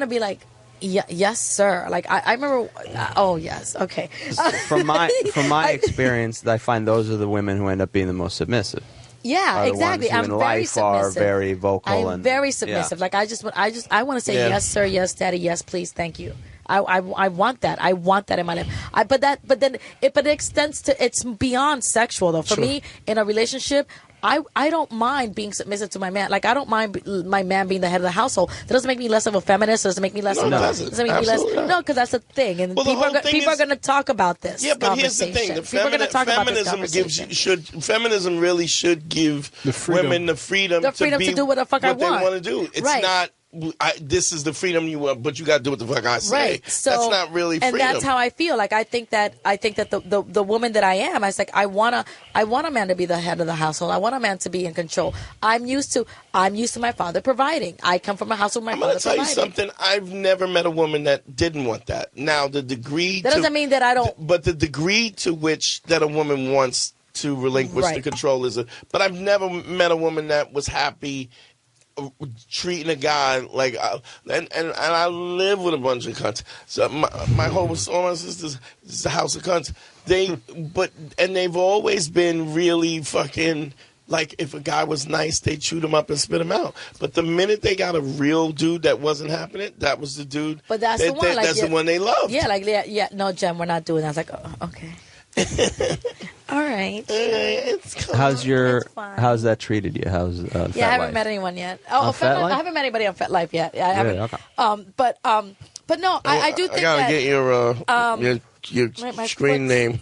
be like, yes, sir. Like I remember. Oh yes, okay. From my experience, I find those are the women who end up being the most submissive. Yeah, Are the exactly. ones who I'm in very life are submissive. very vocal I'm and very yeah. submissive. Like I want to say Yeah. yes, sir, yes, daddy, yes, please, thank you. I want that. I want that in my life. But it extends to it's beyond sexual though. For me, in a relationship, I don't mind being submissive to my man. Like, I don't mind my man being the head of the household. That doesn't make me less of a feminist. It doesn't make me less of a... Doesn't make me less... No, because that's the thing. And people are going to talk about this. Yeah, but here's the thing. People are going to talk about this feminism really should give women the freedom to do what the fuck I want. What they want to do. It's not... this is the freedom you want, but you got to do what the fuck I say. Right. So that's not really freedom. And that's how I feel. Like, I think that the woman that I am, I was like, I want a man to be the head of the household. I want a man to be in control. I'm used to my father providing. I come from a household where my father providing. I'm going to tell you something. I've never met a woman that didn't want that. Now, the degree that doesn't mean that I don't. But the degree to which that a woman wants to relinquish the control is but I've never met a woman that was happy treating a guy like, and I live with a bunch of cunts. So my whole, all my sisters, is the house of cunts. They've always been really fucking, like, if a guy was nice, they chewed him up and spit him out. But the minute they got a real dude that wasn't happening, that was the dude. But that's the one. That's the one they loved. Yeah, like, yeah. No, Jen, we're not doing that. I was like, oh, okay. All right. How's that treated you? How's Fat I haven't Life? met anyone yet. I haven't met anybody on Fat Life yet. I haven't. Okay. But no, I do think I gotta get your screen name.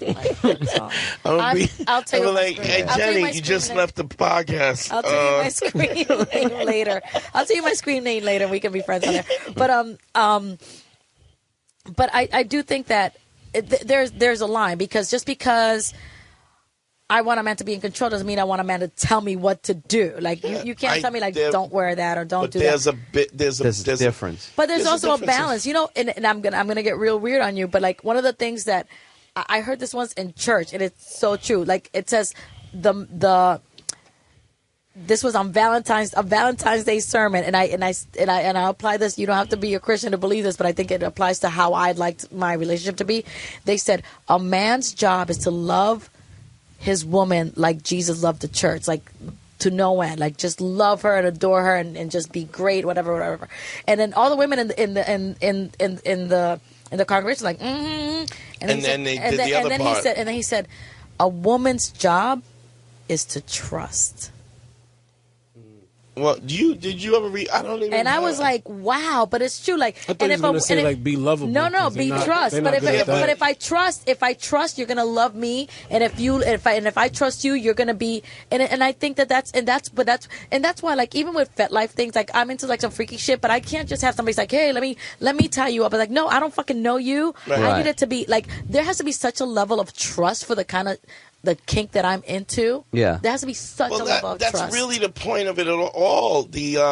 I'll tell you. Like, hey, Jenny, you just left the podcast. I'll tell you my screen name later. I'll tell you my screen name later, and we can be friends on there. But I do think that there's a line, because just because I want a man to be in control doesn't mean I want a man to tell me what to do. Like, you can't tell me, like, don't wear that or don't do that. There's a difference. But there's also a balance, you know. And I'm gonna get real weird on you. But, like, one of the things that I heard this once in church, and it's so true. Like, it says this was on Valentine's Day sermon, and I apply this. You don't have to be a Christian to believe this, but I think it applies to how I'd like my relationship to be. They said a man's job is to love his woman like Jesus loved the church, like to no end, like just love her and adore her and just be great, whatever. And then all the women in the congregation like, mm-hmm. And then he said, a woman's job is to trust. Well, did you ever read? I don't even. And I was like, wow, but it's true. Like, I thought he was going to say, like, be lovable. No, be trust. But if I trust, you're gonna love me. And if I trust you, you're gonna be. And I think that's why, like, even with FetLife things, like, I'm into, like, some freaky shit, but I can't just have somebody's like, hey, let me tie you up. I'm like, no, I don't fucking know you. Right. I need it to be like, there has to be such a level of trust for the kind of the kink that I'm into. Yeah, there has to be such a level of trust. That's really the point of it all. It's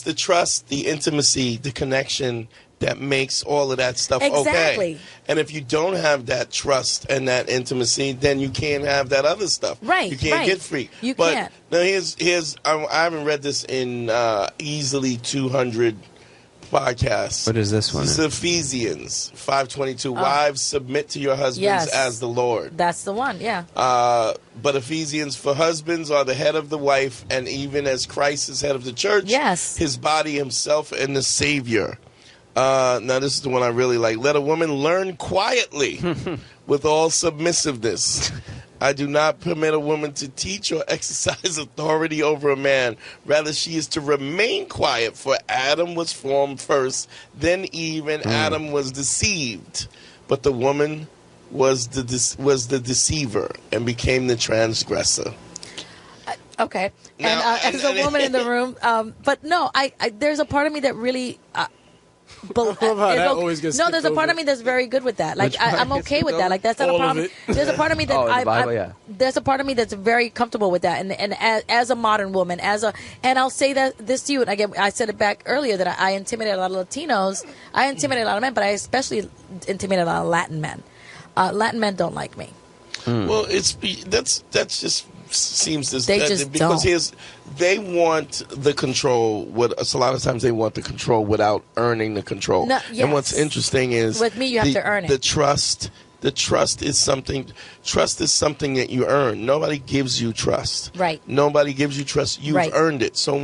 the trust, the intimacy, the connection that makes all of that stuff okay. And if you don't have that trust and that intimacy, then you can't have that other stuff. Right. You can't get free. You can't. Now here's I haven't read this in easily 200 podcasts. What is this one? This is Ephesians 5:22. Wives, submit to your husbands as the Lord. That's the one, yeah. But Ephesians, for husbands are the head of the wife, and even as Christ is head of the church, his body, himself, and the Savior. Now, this is the one I really like. Let a woman learn quietly with all submissiveness. I do not permit a woman to teach or exercise authority over a man. Rather, she is to remain quiet, for Adam was formed first, then Eve, and Adam was deceived. But the woman was the deceiver and became the transgressor. Okay. Now, and as a woman in the room, but no, I there's a part of me that really... there's a part of me that's very good with that. Like, I'm okay with that. Like, that's not a problem. There's a part of me that there's a part of me that's very comfortable with that. And as a modern woman, and I'll say this to you. And again, I said it back earlier that I intimidate a lot of Latinos. I intimidate a lot of men, but I especially intimidate a lot of Latin men. Latin men don't like me. Well, that's just seems this they just because don't. They want the control. A lot of times they want the control without earning the control. No, yes. And what's interesting is with me, you have to earn it. The trust is something. Trust is something that you earn. Nobody gives you trust. Right. Nobody gives you trust. You've earned it. So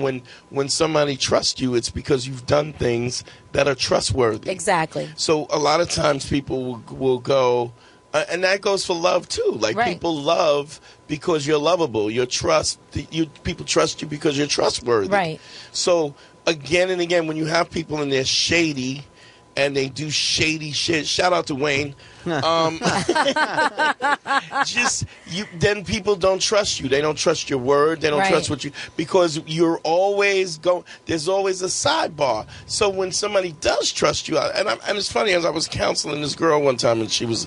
when somebody trusts you, it's because you've done things that are trustworthy. Exactly. So a lot of times people will go. And that goes for love too. Like Right. people love because you're lovable. People trust you because you're trustworthy. Right. So again and again, when you have people and they're shady and they do shady shit, shout out to Wayne. Then people don't trust you. They don't trust your word. They don't Right. trust what you, because you're always there's always a sidebar. So when somebody does trust you, and it's funny, as I was counseling this girl one time, and she was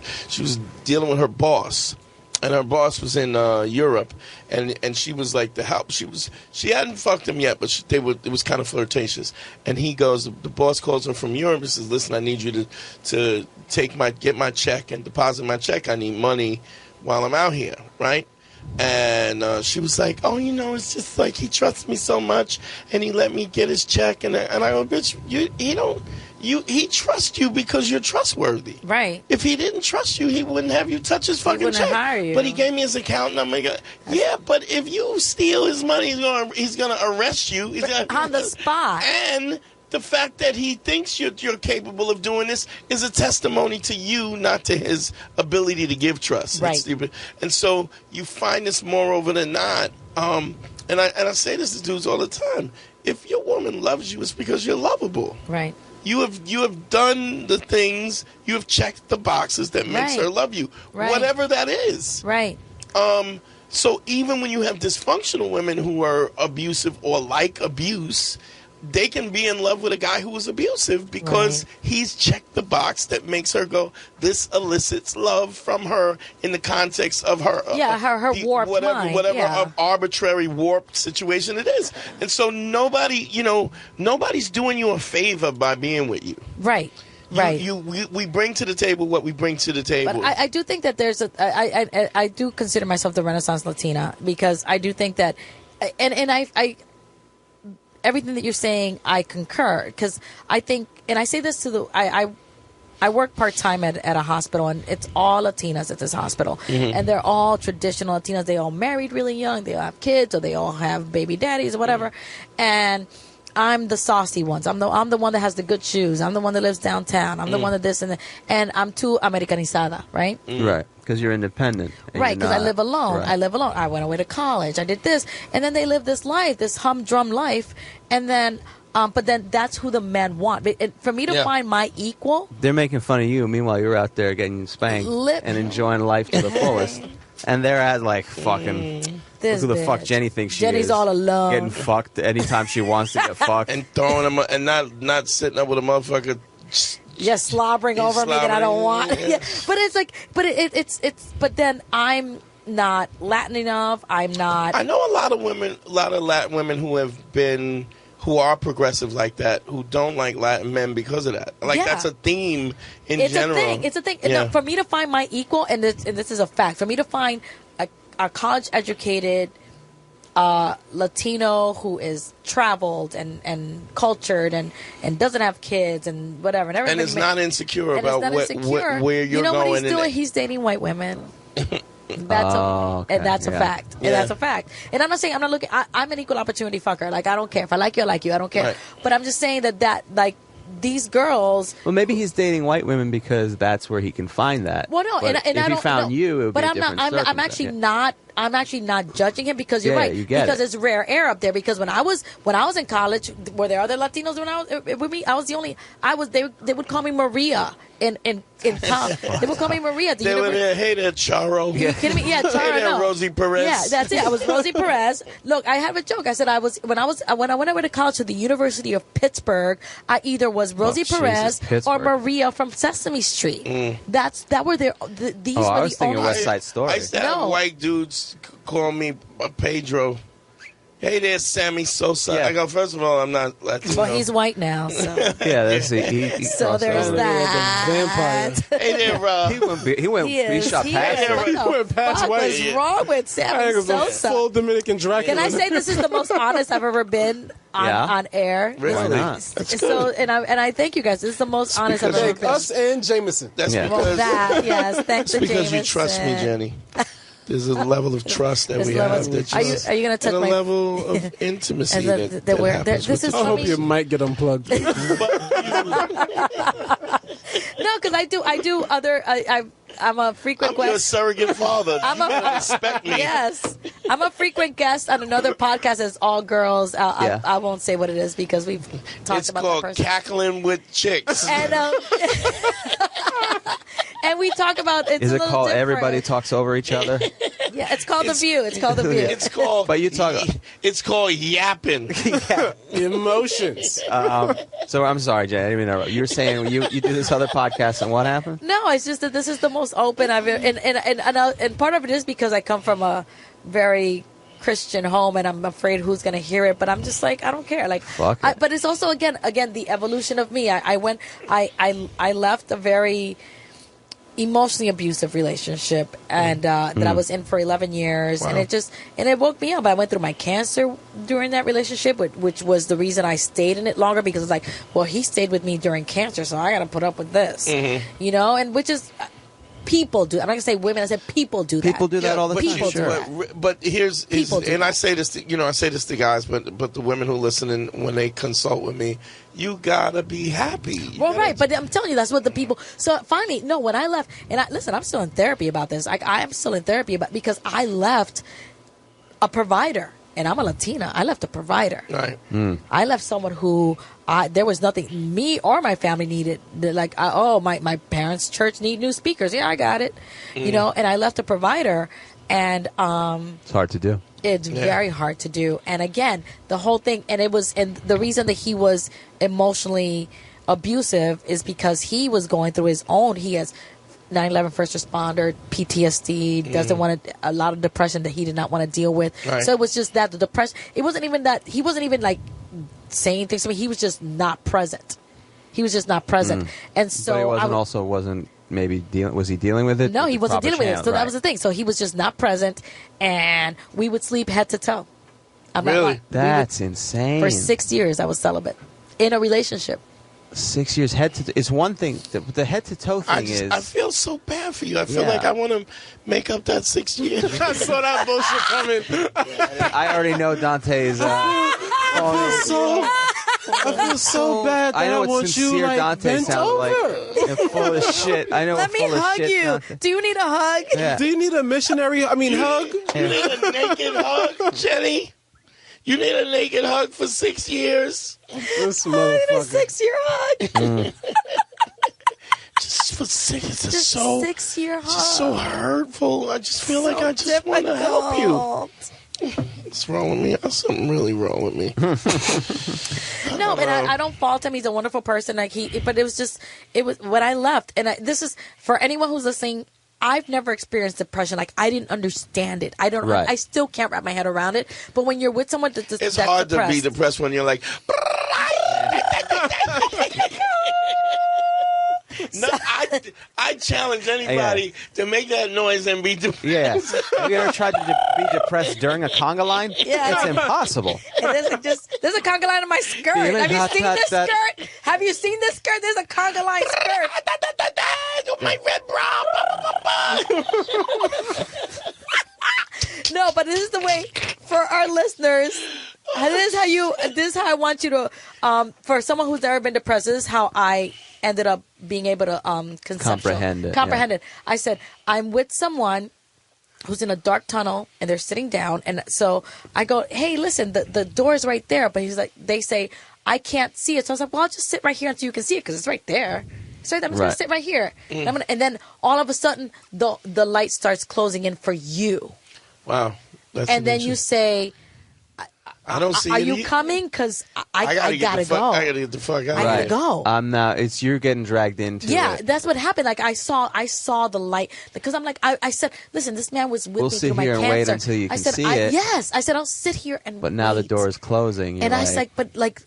dealing with her boss. And her boss was in Europe, and she was like the help. She hadn't fucked him yet, but it was kind of flirtatious. And he goes, the boss calls her from Europe and says, "Listen, I need you to get my check and deposit my check. I need money while I'm out here, right?" And she was like, "Oh, it's just like he trusts me so much, and he let me get his check." And I go, "Bitch, he trusts you because you're trustworthy. Right. If he didn't trust you, he wouldn't have you touch his fucking wouldn't check. hire you. But he gave me his account number. Yeah, but if you steal his money, he's gonna arrest you. He's gonna, On the spot. And the fact that he thinks you're capable of doing this is a testimony to you, not to his ability to give trust. Right. And so you find this more over than not. And I say this to dudes all the time. If your woman loves you, it's because you're lovable. Right. You have done the things, you have checked the boxes that makes Right. her love you, Right. whatever that is. Right. So even when you have dysfunctional women who are abusive or like abuse, they can be in love with a guy who is abusive because he's checked the box that makes her go, this elicits love from her in the context of her. Her warped mind. Whatever arbitrary warped situation it is. And so nobody's doing you a favor by being with you. Right. Right. We bring to the table what we bring to the table. But I do think that there's I do consider myself the Renaissance Latina because I do think that, and I everything that you're saying, I concur, because I think, and I say this to I work part-time at a hospital, and it's all Latinas at this hospital. Mm-hmm. And they're all traditional Latinas. They all married really young. They all have kids, or they all have baby daddies or whatever. Mm-hmm. And I'm the saucy ones. I'm the one that has the good shoes. I'm the one that lives downtown. I'm the one that this and that. And I'm too Americanizada, right? Right, because you're independent. Right, because I live alone. Right. I live alone. I went away to college. I did this. And then they live this life, this humdrum life. And then, but then that's who the men want. But for me to find my equal. They're making fun of you. Meanwhile, you're out there getting spanked and enjoying life to the fullest. And they're at like fucking... This Look who the bitch. fuck Jenny thinks she Jenny's is. all alone. Getting fucked anytime she wants to get fucked. And throwing them, and not sitting up with a motherfucker. Yeah, slobbering over me that I don't want. Yeah. But it's like, but then I'm not Latin enough. I'm not. I know a lot of Latin women who are progressive like that, who don't like Latin men because of that. Like that's a theme in general. It's a thing. Yeah. And for me to find my equal, and this is a fact, for me to find a college-educated Latino who is traveled and cultured and doesn't have kids and whatever, and is not insecure about where you're going. You know what he's doing? He's dating white women. That's a fact. And that's a fact. And I'm not saying I'm not looking. I'm an equal opportunity fucker. Like, I don't care if I like you. I like you. I don't care. Right. But I'm just saying that like these girls. Well, maybe he's dating white women because that's where he can find that. Well, no, but and if I don't. he found you, it would but be a I'm not. different I'm actually circumstance. not. I'm actually not judging him because you're Yeah, right. you get because it. it's rare air up there. Because when I was in college, were there other Latinos when I was with me? I was the only. They would call me Maria in college. They would call me Maria. They would hey there, Charo. Are you kidding me? Yeah, Charo. Hey there, no. Rosie Perez. Yeah, that's it. I was Rosie Perez. Look, I have a joke. I said when I went away to college to the University of Pittsburgh, I either was Rosie Perez or Maria from Sesame Street. Mm. That were these were I the was thinking only. West Side Story. I used to have white dudes call me Pedro. Hey there, Sammy Sosa. Yeah. I go, first of all, I'm not Latino. Well, he's white now, so Yeah, that's he so there's over. that. Vampire. Hey there, He shot past it. What the went past fuck white. was wrong with Sammy Full Sosa? Dominican Dracula. Can I say this is the most honest I've ever been on air? Really? Why not? So and I thank you guys. This is the most honest I've ever Thank been. us and Jameson. That's Yeah. Well, because that yes, thanks to because you Jameson. trust me, Jenny. There's a level of trust that There's we levels. have. That Are you going to touch and my? a level of intimacy And that happens this with is I the hope funny. your mic get unplugged. No, because I do other. I'm a frequent I'm your guest. surrogate father. You better respect me. Yes, I'm a frequent guest on another podcast. It's all girls. I won't say what it is because we've talked It's about called that person. Cackling with Chicks. And and we talk about it's Is a it little called different. Everybody Talks Over Each Other? Yeah, it's called The View. It's called The View. It's called. But you talk. It's called yapping. Emotions. So I'm sorry, Jay. I didn't mean to interrupt. You were saying you do this other podcast, and what happened? No, it's just that this is the most open I've ever, and part of it is because I come from a very Christian home, and I'm afraid who's going to hear it. But I'm just like, I don't care. Like, Fuck it. but it's also again the evolution of me. I left a very emotionally abusive relationship and that I was in for 11 years. Wow. And it woke me up. I went through my cancer during that relationship, which was the reason I stayed in it longer, because it's like, well, he stayed with me during cancer, so I got to put up with this, you know, and which is people do. I'm not gonna say women. I said people do that. People do that all the time. People do Sure. that. But here's People do and I that. say this to, I say this to guys, but the women who listen and when they consult with me, you gotta be happy. Well, right, but I'm telling you, that's what the people. So finally, no, when I left, and listen, I'm still in therapy about this. I am still in therapy because I left a provider, and I'm a Latina. I left a provider. Right. I left someone who there was nothing me or my family needed. Like, my parents' church need new speakers. Yeah, I got it. You know, and I left a provider, and It's hard to do. it's very hard to do. And again, the whole thing, and the reason that he was emotionally abusive is because he was going through his own. He has 9/11 first responder, PTSD, doesn't want a lot of depression that he did not want to deal with. Right. So it was just that the depression. It wasn't even that he wasn't even like saying things to me. He was just not present. He was just not present, and so But he I wasn't maybe dealing. Was he dealing with it? no, he wasn't dealing with it. Channel, So right. that was the thing. So he was just not present, and we would sleep head to toe. I'm not Really? lying. That's insane. For 6 years, I was celibate in a relationship. 6 years head to. It's one thing. The head to toe thing is. I feel so bad for you. I feel Yeah. like I want to make up that 6 years. I saw that bullshit coming. I already know Dante's. I feel so bad that I know I what want you sincere like Dante bent sounds over. like. And full of shit. I know. Let me full of hug shit, you. Dante. Do you need a hug? Yeah. Do you need a missionary? I mean, hug? You need a naked hug, Jenny? You need a naked hug for 6 years? This I need a motherfucker. 6-year hug. Just for 6 years. It's Just so, 6-year hug. just so hurtful. I just feel like I just want to help you. What's wrong with me? There's something really wrong with me. No, and I don't fault him. He's a wonderful person. But it was when I left. And this is for anyone who's listening. I've never experienced depression. Like, I didn't understand it. I don't. Right. I still can't wrap my head around it. But when you're with someone that's It's that's hard depressed, to be depressed when you're like. No, I challenge anybody to make that noise and be depressed. Yeah. Have you ever tried to be depressed during a conga line? Yeah. It's impossible. And there's a conga line in my skirt. Feeling Have you hot, seen hot, this hot. skirt? Have you seen this skirt? There's a conga line skirt. My red bra. No, but this is the way for our listeners. This is how I want you to. For someone who's never been depressed, this is how I ended up being able to Comprehend it, Comprehend it. I said, I'm with someone who's in a dark tunnel and they're sitting down, and so I go, hey, listen, the door's right there, but they say I can't see it, so I was like, well, I'll just sit right here until you can see it because it's right there. So I'm just gonna sit right here, and then all of a sudden the light starts closing in for you, Wow. That's and then you say, I don't see are it you either. coming? Because I gotta go. I gotta get the fuck out. I gotta Right. go. It's you're getting dragged into Yeah, it. that's what happened. Like I saw the light because I'm like I said, listen, this man was with We'll me sit through my here and cancer. wait until you I can said, see it. Yes, I said I'll sit here and. But now the wait. door is closing. And I was like, but like,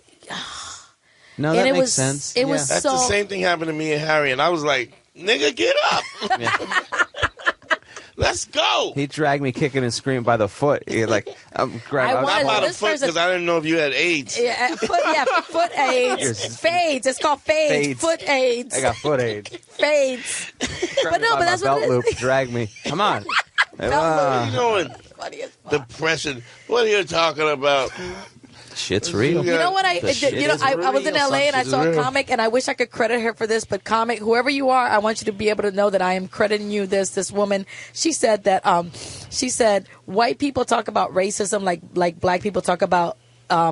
no, and that it makes was sense. it was That's so. the same thing happened to me and Harry, and I was like, nigga, get up. Let's go. He dragged me kicking and screaming by the foot. He I'm grabbing. I Not wanted- by the this foot person- because I didn't know if you had AIDS. Foot AIDS, fades. It's called fades. Fades. Foot AIDS, I got foot aid. fades. But no, but that's what belt it is. loop. Drag me. Come on. What are you doing? Funny as fuck. Depression. What are you talking about? Shit's real. Yeah. You know what? I was in LA and I saw a real. comic, and I wish I could credit her for this, but comic, whoever you are, I want you to be able to know that I am crediting you this woman. She said that white people talk about racism like black people talk about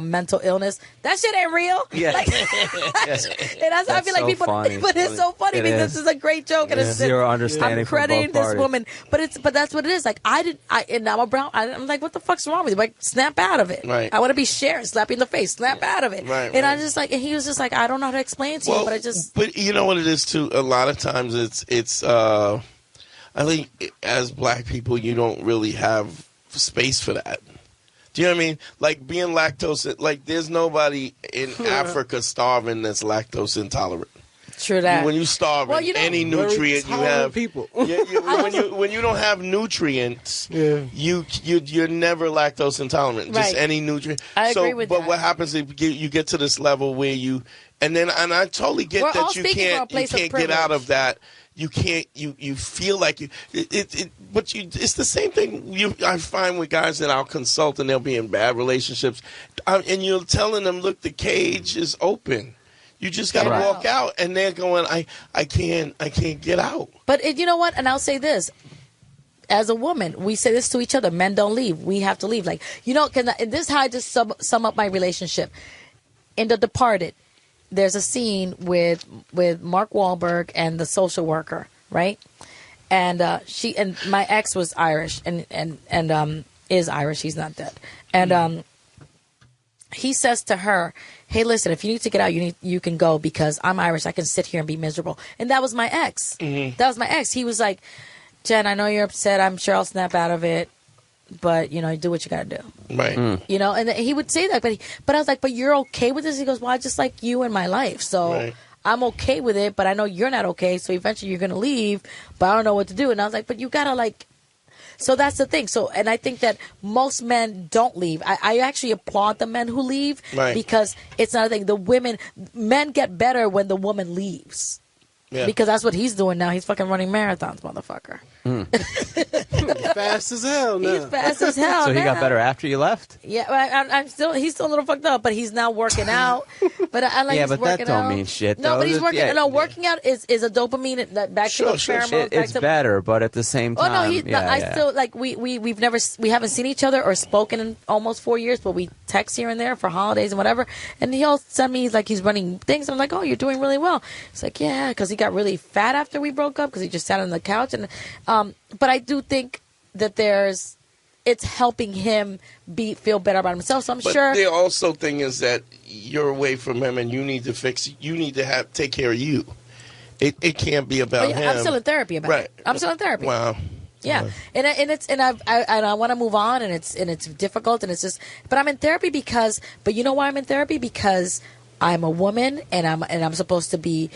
mental illness. That shit ain't real. Yeah. Like, and I feel like so people, funny. but it's so funny It because is. this is a great joke, and it's Zero understanding I'm from both crediting this parties. woman, but that's what it is. Like and I'm a brown. I'm like, what the fuck's wrong with you? Like, snap out of it. Right. I want to be Sharon, slap you in the face, snap out of it. Right, and I right. just like, and he was just like, I don't know how to explain it to you, but I just. But you know what it is too. A lot of times it's. I think as black people, you don't really have space for that. Do you know what I mean? Like being lactose. Like there's nobody in Africa starving that's lactose intolerant. True that. When you starve Well, you know- any nutrient you have, people. when you don't have nutrients, Yeah. you're never lactose intolerant. Just Right. any nutrient. I agree with but that. what happens if you get to this level where you and I totally get We're all that you speaking from a can't place of get out privilege. of that. You can't. You feel like you. But it's the same thing. I find with guys that I'll consult and they'll be in bad relationships, and you're telling them, look, the cage is open. You just got to Right. walk out, and they're going, I can't get out. But you know what? And I'll say this. As a woman, we say this to each other. Men don't leave. We have to leave. Like, you know, and this is how I just sum up my relationship. In The Departed, there's a scene with Mark Wahlberg and the social worker, right? And my ex was Irish and is Irish. He's not dead. And he says to her, "Hey, listen, if you need to get out, you can go because I'm Irish. I can sit here and be miserable." And that was my ex. Mm-hmm. That was my ex. He was like, "Jen, I know you're upset. I'm sure I'll snap out of it, but you know, do what you got to do." Right. You know, and he would say that, but I was like, "But you're okay with this?" He goes, "Well, I just like you in my life, so Right. I'm okay with it. But I know you're not okay, so eventually you're gonna leave, but I don't know what to do." And I was like, "But you gotta like." So that's the thing. So, and I think that most men don't leave. I actually applaud the men who leave Right. because it's not a thing. Men get better when the woman leaves. Yeah. Because that's what he's doing now. He's fucking running marathons, motherfucker. Fast as hell now. He's fast as hell. So he got now. better after you left? Yeah, he's still a little fucked up, but he's now working out. But I like Yeah, he's but that working don't out. mean shit, No, though. but he's Just- working. yeah. No, working out is a dopamine back to the pheromones. It's better, but at the same Oh time, no, I still like we haven't seen each other or spoken in almost 4 years, but we text here and there for holidays and whatever. And he'll send me he's running things. And I'm like, "Oh, you're doing really well." It's like, "Yeah," because he got really fat after we broke up because he just sat on the couch. And but I do think that it's helping him feel better about himself. So I'm But sure. the also thing is that you're away from him, and you need to take care of you. It can't be about him. I'm still in therapy about Right. it. I'm still in therapy. Wow. Yeah, and I want to move on, and it's difficult, and it's just. But I'm in therapy but you know why I'm in therapy? Because I'm a woman, and I'm supposed to be,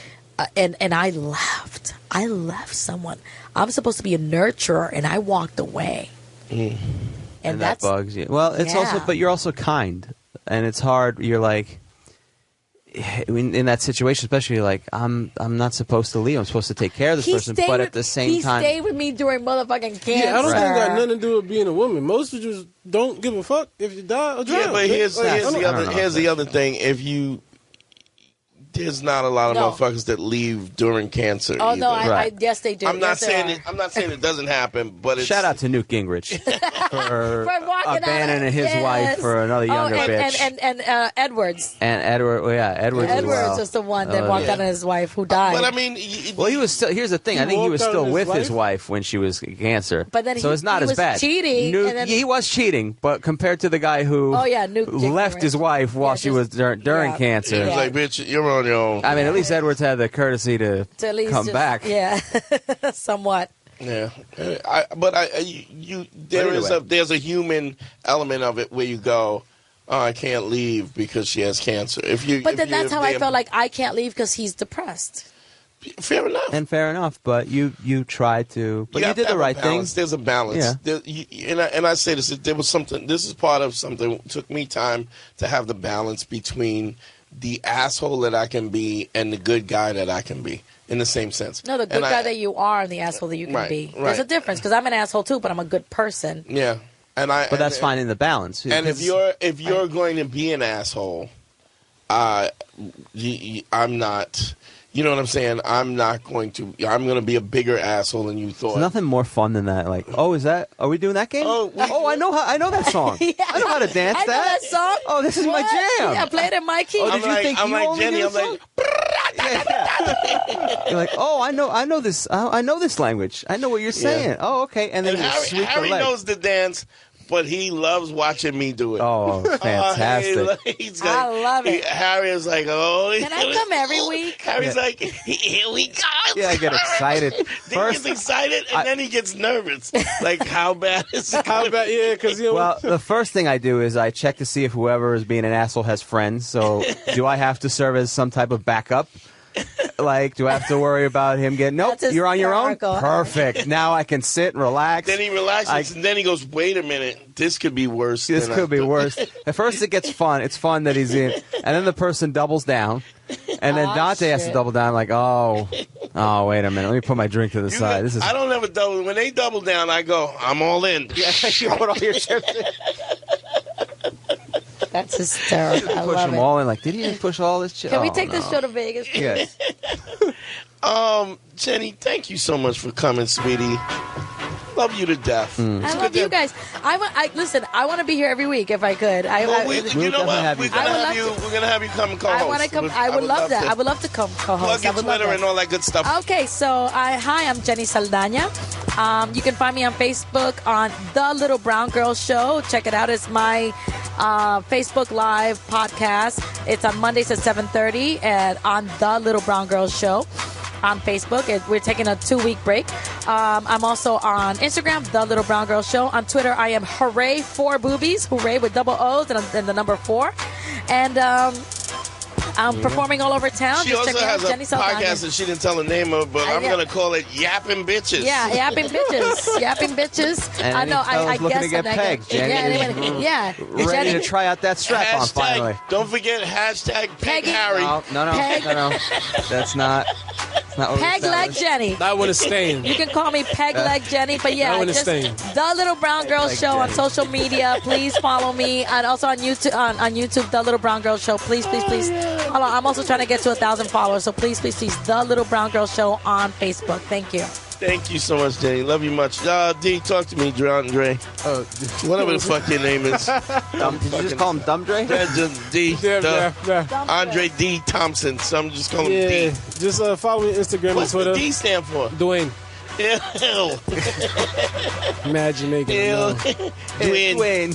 and I left someone. I'm supposed to be a nurturer, and I walked away. And that that's bugs you. Well, it's also, Yeah. but you're also kind, and it's hard. You're like, in that situation, especially like, I'm not supposed to leave. I'm supposed to take care of this person, but at the same time, he stayed with me during motherfucking cancer. Yeah, I don't think it got nothing to do with being a woman. Most of you just don't give a fuck if you die or drown. Yeah, but here's I don't know the other thing. There's not a lot of No. motherfuckers that leave during cancer. Oh no, either. Right. yes they do. I'm not Yes, they saying are. it. I'm not saying it doesn't happen, but it's, shout out to Newt Gingrich for walking abandoning out. his Yes. wife for another younger bitch. And Edwards. And Edward, Edwards as Edwards well. was the one that Oh, walked yeah. out on his wife who died. But I mean, Well, he was still. Here's the thing. I think he was walked out still on his with his wife? wife when she was cancer. But then so he- it's not he as was bad. cheating, Newt, and then- he was cheating, but compared to the guy who Newt left Gingrich. his wife while Yeah, she just- was during yeah. cancer. it's Yeah. like, bitch, you're on your own. I mean, at least Edwards had the courtesy to To at least come just- back. Yeah, somewhat. Yeah, there's a human element of it where you go, oh, I can't leave because she has cancer. But then that's how I felt like I can't leave because he's depressed. Fair enough. And fair enough, but you tried to, but you have did to the have right a thing. balance. There's a balance. Yeah. And I say this, there was something. This is part of something. It took me time to have the balance between the asshole that I can be and the good guy that I can be in the same sense. No, the good guy that you are and the asshole that you can Right, be. right. There's a difference because I'm an asshole too, but I'm a good person. Yeah. But that's finding the balance. And if you're going to be an asshole, I'm not. You know what I'm saying? I'm going to be a bigger asshole than you thought. There's nothing more fun than that. Like, are we doing that game? I know that song. Yeah. I know how to dance I know that song. Oh, this is my jam. Yeah, play it in my key. Oh, did you think you only Jenny, knew I'm the song? You're like, I know this. I know this language. I know what you're saying. Oh, okay. And then you sweep Harry the leg. knows the dance, but he loves watching me do it. Oh, fantastic. I love it. Harry is like, Can I come every week? Harry's like, here we go. Yeah, I get excited. He gets excited, and then he gets nervous. Like, how bad is it? How about because Well, the first thing I do is I check to see if whoever is being an asshole has friends. So, do I have to serve as some type of backup? Like, do I have to worry about him getting? Nope, you're on your own. Perfect. Now I can sit and relax. Then he relaxes, and then he goes, "Wait a minute, this could be worse." This could be worse. At first, it gets fun. It's fun that he's in, and then the person doubles down, and then Dante has to double down. Like, oh, wait a minute. Let me put my drink to the side. This is. I don't ever double. When they double down, I go, "I'm all in." Yeah, you put all your chips in. That's hysterical. I Push love them it. all in. Like, did he even push all this chips? Can we take this show to Vegas? Yes. Jenny, thank you so much for coming, sweetie. Love you to death. I love you guys. Listen. I want to be here every week if I could. You know what? We're gonna have you come and co-host. I want to come. I would love that. I would love to come co-host. Plug your Twitter and all that good stuff. Okay, so hi, I'm Jenny Saldaña. You can find me on Facebook on The Little Brown Girl Show. Check it out. It's my Facebook Live podcast. It's on Mondays at 7:30 and on The Little Brown Girl Show on Facebook. We're taking a 2-week break. I'm also on Instagram, The Little Brown Girl Show. On Twitter, I am Hooray 4 Boobies. Hooray with double O's and the number 4. And I'm performing all over town. She Just also check has out a Jenny Saldaña. podcast that she didn't tell the name of, but I'm going to call it Yapping Bitches. Yeah, Yapping Bitches. Yapping Bitches. And I know. I looking guess to get I'm pegged, Jenny. Yeah. Ready to try out that strap on finally. Don't forget #Peg Harry. No. That's not. Peg Leg Jenny. I want to stain. You can call me Peg Leg Jenny, but yeah, I wanna just stain. The Little Brown Girl Show on social media. Please follow me, and also on YouTube. On YouTube, The Little Brown Girl Show. Please. Hold on, I'm also trying to get to 1,000 followers, so please, The Little Brown Girl Show on Facebook. Thank you. Thank you so much, Jenny. Love you much. D, talk to me, Andre. Whatever the fuck your name is. Did you just call him Dumb Dre? D. Yeah. Andre D. Thompson. So I'm just calling him D. Just follow me on Instagram What's and Twitter. the D stand for? Dwayne. Ew. Mad Jamaican. Dwayne.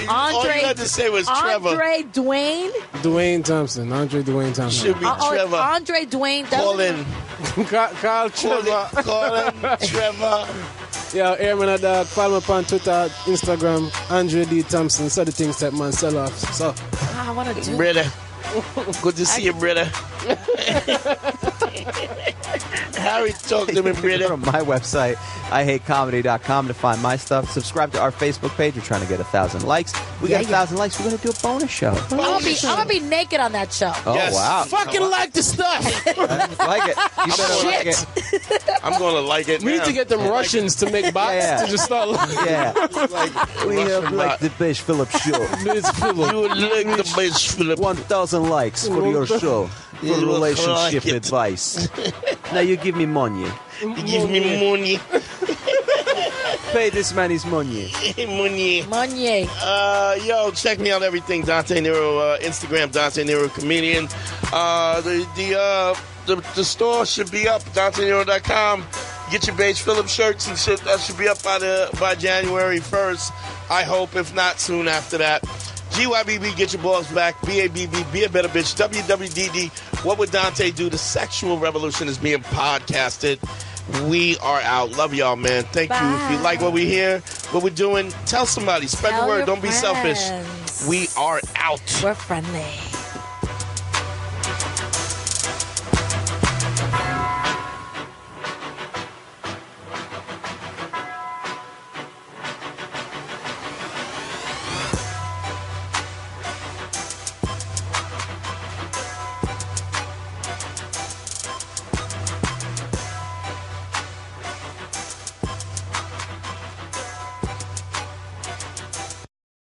All you had to say was Trevor. Andre Dwayne. Dwayne Thompson. Andre Dwayne Thompson. Should be Trevor. Andre Dwayne. Call in. Carl Trevor. Call in Trevor. Yeah, Airman Dog. Follow me up on Twitter, Instagram, Andre D. Thompson. So the things that man sell off. So. I want to do. Brother. Good to see you, brother. Harry, talk to me, brother. Go to my website, IHateComedy.com to find my stuff. Subscribe to our Facebook page. We're trying to get 1,000 likes. We got 1,000 likes. We're going to do a bonus show. I'm gonna be naked on that show. Oh, Yes. wow. Fucking like the stuff. Like it. You better like it. I'm going to like it We need now. to get them Russians to make bots Yeah. to just start looking. Yeah. We have Russian like bot. the Beige Phillip show. It's Phillip. You would like the Beige Phillip. 1,000 likes for your show. For You look relationship like it. advice. Now you give me money. You give me money. Pay this man his money. Money. Money. Yo, check me out everything. Dante Nero, Instagram, Dante Nero Comedian. The store should be up, DanteNero.com. Get your Beige Phillip shirts and shit. That should be up by January 1st. I hope, if not soon after that. GYBB, get your balls back. BABB, be a better bitch. WWDD, what would Dante do? The sexual revolution is being podcasted. We are out. Love y'all, man. Thank you. If you like what we hear, what we're doing, tell somebody. Spread the word. Don't be selfish. Friends. We are out. We're friendly.